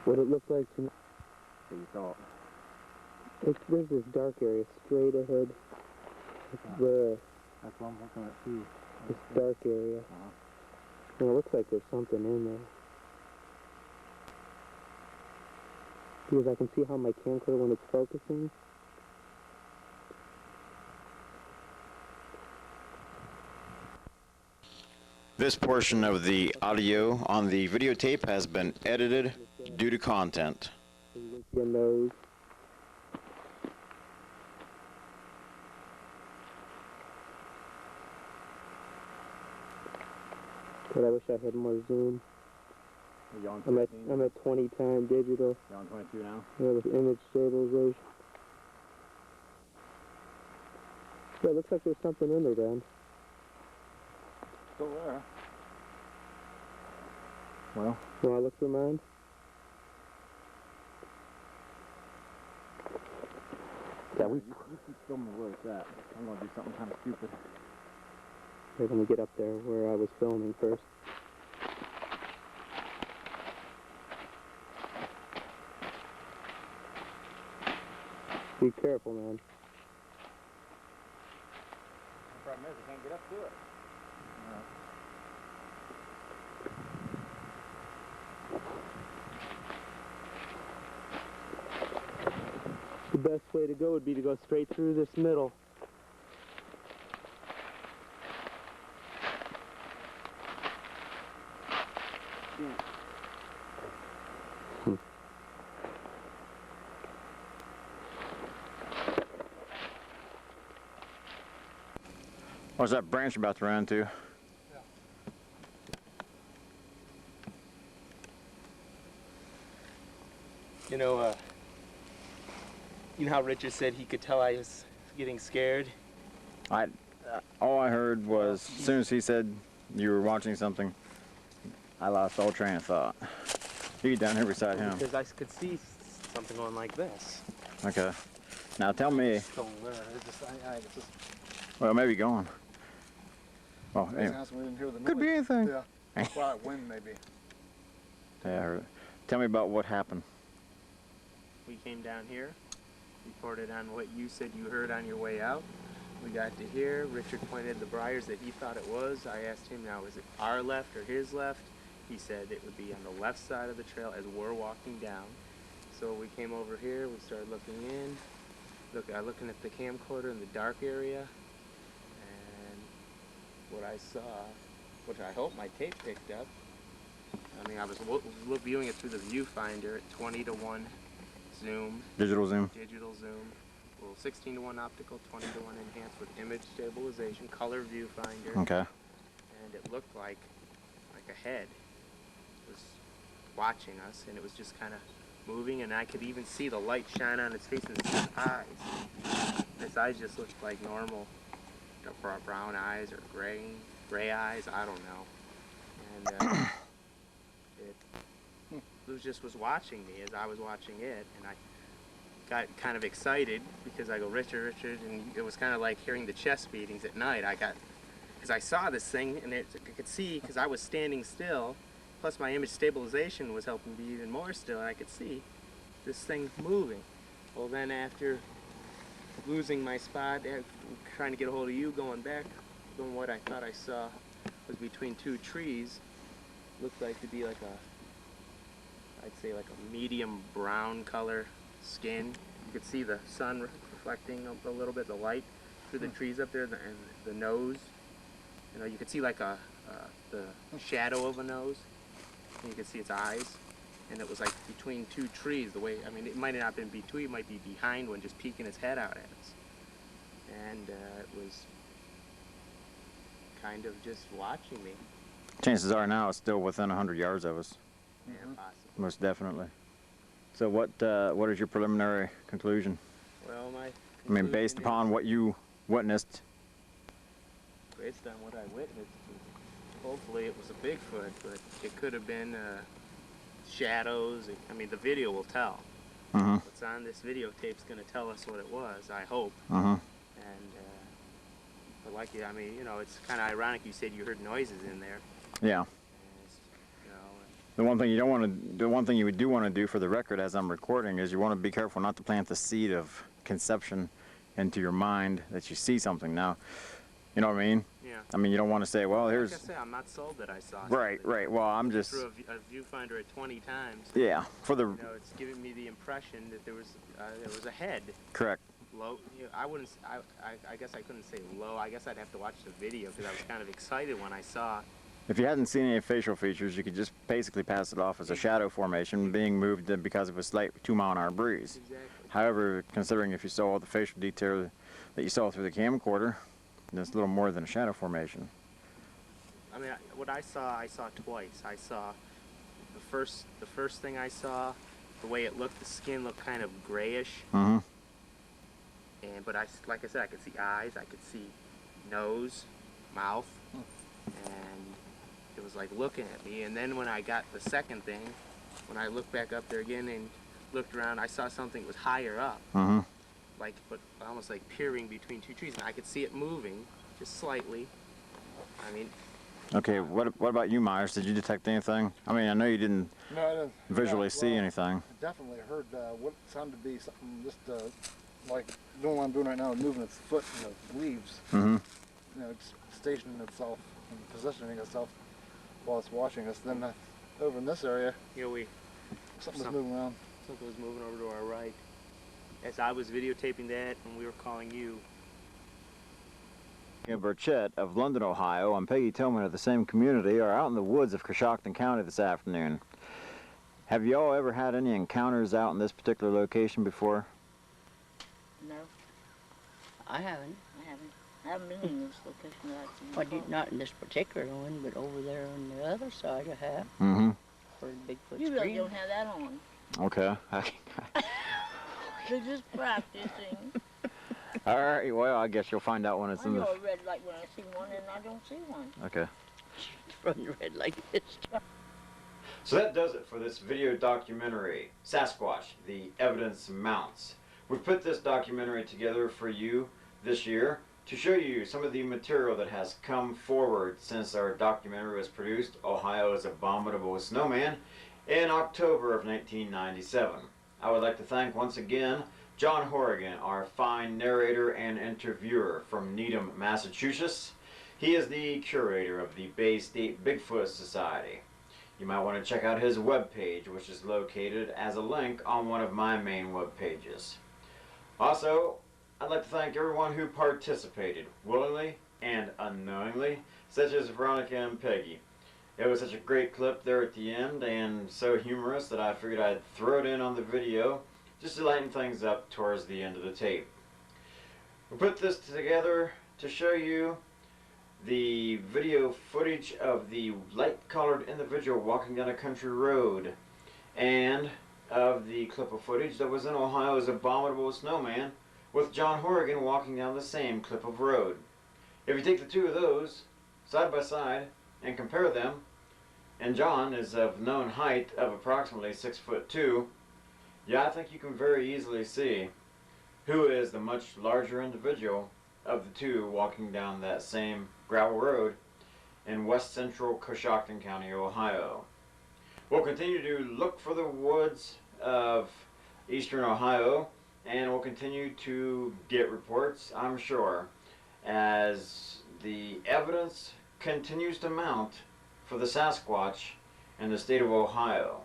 What it looked like to me, What you thought? there's this dark area straight ahead. It's where That's what I'm looking at too. this dark area. It looks like there's something in there. Because I can see how my camcorder, when it's focusing, This portion of the audio on the videotape has been edited due to content. so you can see a nose. But I wish I had more zoom. I'm at 20 time digital. You're on 22 now? Yeah, with image stabilization. Yeah, it looks like there's something in there, Dan. Still there. Well, You want to look for mine? yeah, you keep filming where it's at. I'm going to do something kind of stupid. Here, let me get up there where I was filming first. Be careful, man. The problem is I can't get up to it. The best way to go would be to go straight through this middle. What's that branch about to run into? You know how Richard said he could tell I was getting scared? All I heard was, as soon as he said you were watching something, I lost all train of thought. You get down here beside him. Because I could see something going like this. Okay. Now tell me. Still there. It's just, Well, maybe going. Oh, we anyway. didn't hear the Could be noise. anything. Yeah. Quiet wind, maybe. Yeah, I heard it. Tell me about what happened. We came down here, reported on what you said you heard on your way out. We got to here. Richard pointed the briars that he thought it was. I asked him, now, is it our left or his left? He said it would be on the left side of the trail as we're walking down. So we came over here, we started looking in, looking at the camcorder in the dark area, and what I saw, which I hope my tape picked up, I mean, I was viewing it through the viewfinder at 20:1 zoom. Digital zoom. Digital zoom. Well, 16:1 optical, 20:1 enhanced with image stabilization, color viewfinder. Okay. And it looked like a head was watching us, and it was just kind of moving, and I could even see the light shine on its face and its eyes. Its eyes just looked like normal brown eyes or gray eyes, I don't know. And it was watching me as I was watching it, and I got kind of excited because I go, Richard, and it was kind of like hearing the chest beatings at night. Because I saw this thing, and I could see, because I was standing still, plus my image stabilization was helping me even more still, and I could see this thing moving. Well, then after losing my spot, trying to get a hold of you, going back, doing what I thought I saw was between two trees, looked like to be like I'd say like a medium brown color skin. You could see the sun reflecting a little bit, the light through the trees up there, and the nose. You know, you could see like the shadow of a nose, and you could see its eyes. And it was like between two trees. It might not have been between, it might be behind one, just peeking its head out at us. And it was kind of just watching me. Chances are now it's still within 100 yards of us. Yeah, possibly. Most definitely. So what is your preliminary conclusion? Well, based upon what you witnessed. Based on what I witnessed, hopefully it was a Bigfoot, but it could have been shadows. The video will tell. What's on this videotape's going to tell us what it was, I hope. And but like it's kind of ironic you said you heard noises in there. Yeah. The one thing you do want to do for the record as I'm recording is you want to be careful not to plant the seed of conception into your mind that you see something. Now, You know what I mean? Yeah. I mean, you don't want to say, well, here's... Like I say, I'm not sold that I saw Right, something. right. Well, I'm just... Through a viewfinder at 20 times. Yeah, for the... You know, it's giving me the impression that there was a head. Correct. Low. You know, I wouldn't. I guess I couldn't say low. I guess I'd have to watch the video because I was kind of excited when I saw it. If you hadn't seen any facial features, you could just basically pass it off as a shadow formation being moved because of a slight 2-mile-an-hour breeze. Exactly. However, considering if you saw all the facial detail that you saw through the camcorder, it's a little more than a shadow formation. I mean, what I saw twice. I saw the first thing I saw, the way it looked, the skin looked kind of grayish. Mm-hmm. But like I said, I could see eyes, I could see nose, mouth, and it was like looking at me. And then when I got the second thing, when I looked back up there again and looked around, I saw something that was higher up, Mm-hmm. but almost like peering between two trees, and I could see it moving just slightly. I mean. Okay, what about you, Myers? Did you detect anything? I mean, I know you didn't No, I didn't visually see anything. I definitely heard what sounded to be something just like doing what I'm doing right now, moving its foot in the leaves. Mm-hmm. You know, it's stationing itself and positioning itself while it's watching us. Then over in this area, something was moving around. Something was moving over to our right. As I was videotaping that, and we were calling you. Burchett of London, Ohio, and Peggy Tillman of the same community are out in the woods of Coshocton County this afternoon. Have y'all ever had any encounters out in this particular location before? No, I haven't. I haven't been in this location that I've seen. Well, not in this particular one, but over there on the other side I have. Mm-hmm. For Bigfoot You really scream. don't have that on. Okay. They're just practicing. All right, well, I guess you'll find out when it's I in know the... a red light when I see one, and I don't see one. Okay. From the red light this time. So that does it for this video documentary, Sasquatch, The Evidence Mounts. We've put this documentary together for you this year to show you some of the material that has come forward since our documentary was produced, Ohio's Abominable Snowman, in October of 1997. I would like to thank once again John Horrigan, our fine narrator and interviewer from Needham, Massachusetts. He is the curator of the Bay State Bigfoot Society. You might want to check out his webpage, which is located as a link on one of my main web pages. Also, I'd like to thank everyone who participated, willingly and unknowingly, such as Veronica and Peggy. It was such a great clip there at the end and so humorous that I figured I'd throw it in on the video just to lighten things up towards the end of the tape. We put this together to show you the video footage of the light-colored individual walking down a country road and of the clip of footage that was in Ohio's Abominable Snowman with John Horrigan walking down the same clip of road. If you take the two of those side by side and compare them, and John is of known height of approximately 6'2", yeah, I think you can very easily see who is the much larger individual of the two walking down that same gravel road in west central Coshocton County, Ohio. We'll continue to look for the woods of eastern Ohio, and we'll continue to get reports, I'm sure, as the evidence continues to mount for the Sasquatch in the state of Ohio.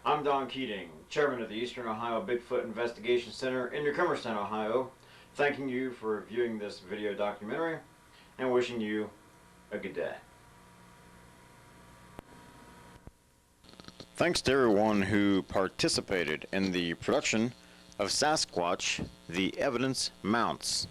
I'm Don Keating, chairman of the Eastern Ohio Bigfoot Investigation Center in New Cumberstown, Ohio, thanking you for viewing this video documentary and wishing you a good day. Thanks to everyone who participated in the production of Sasquatch, The Evidence Mounts.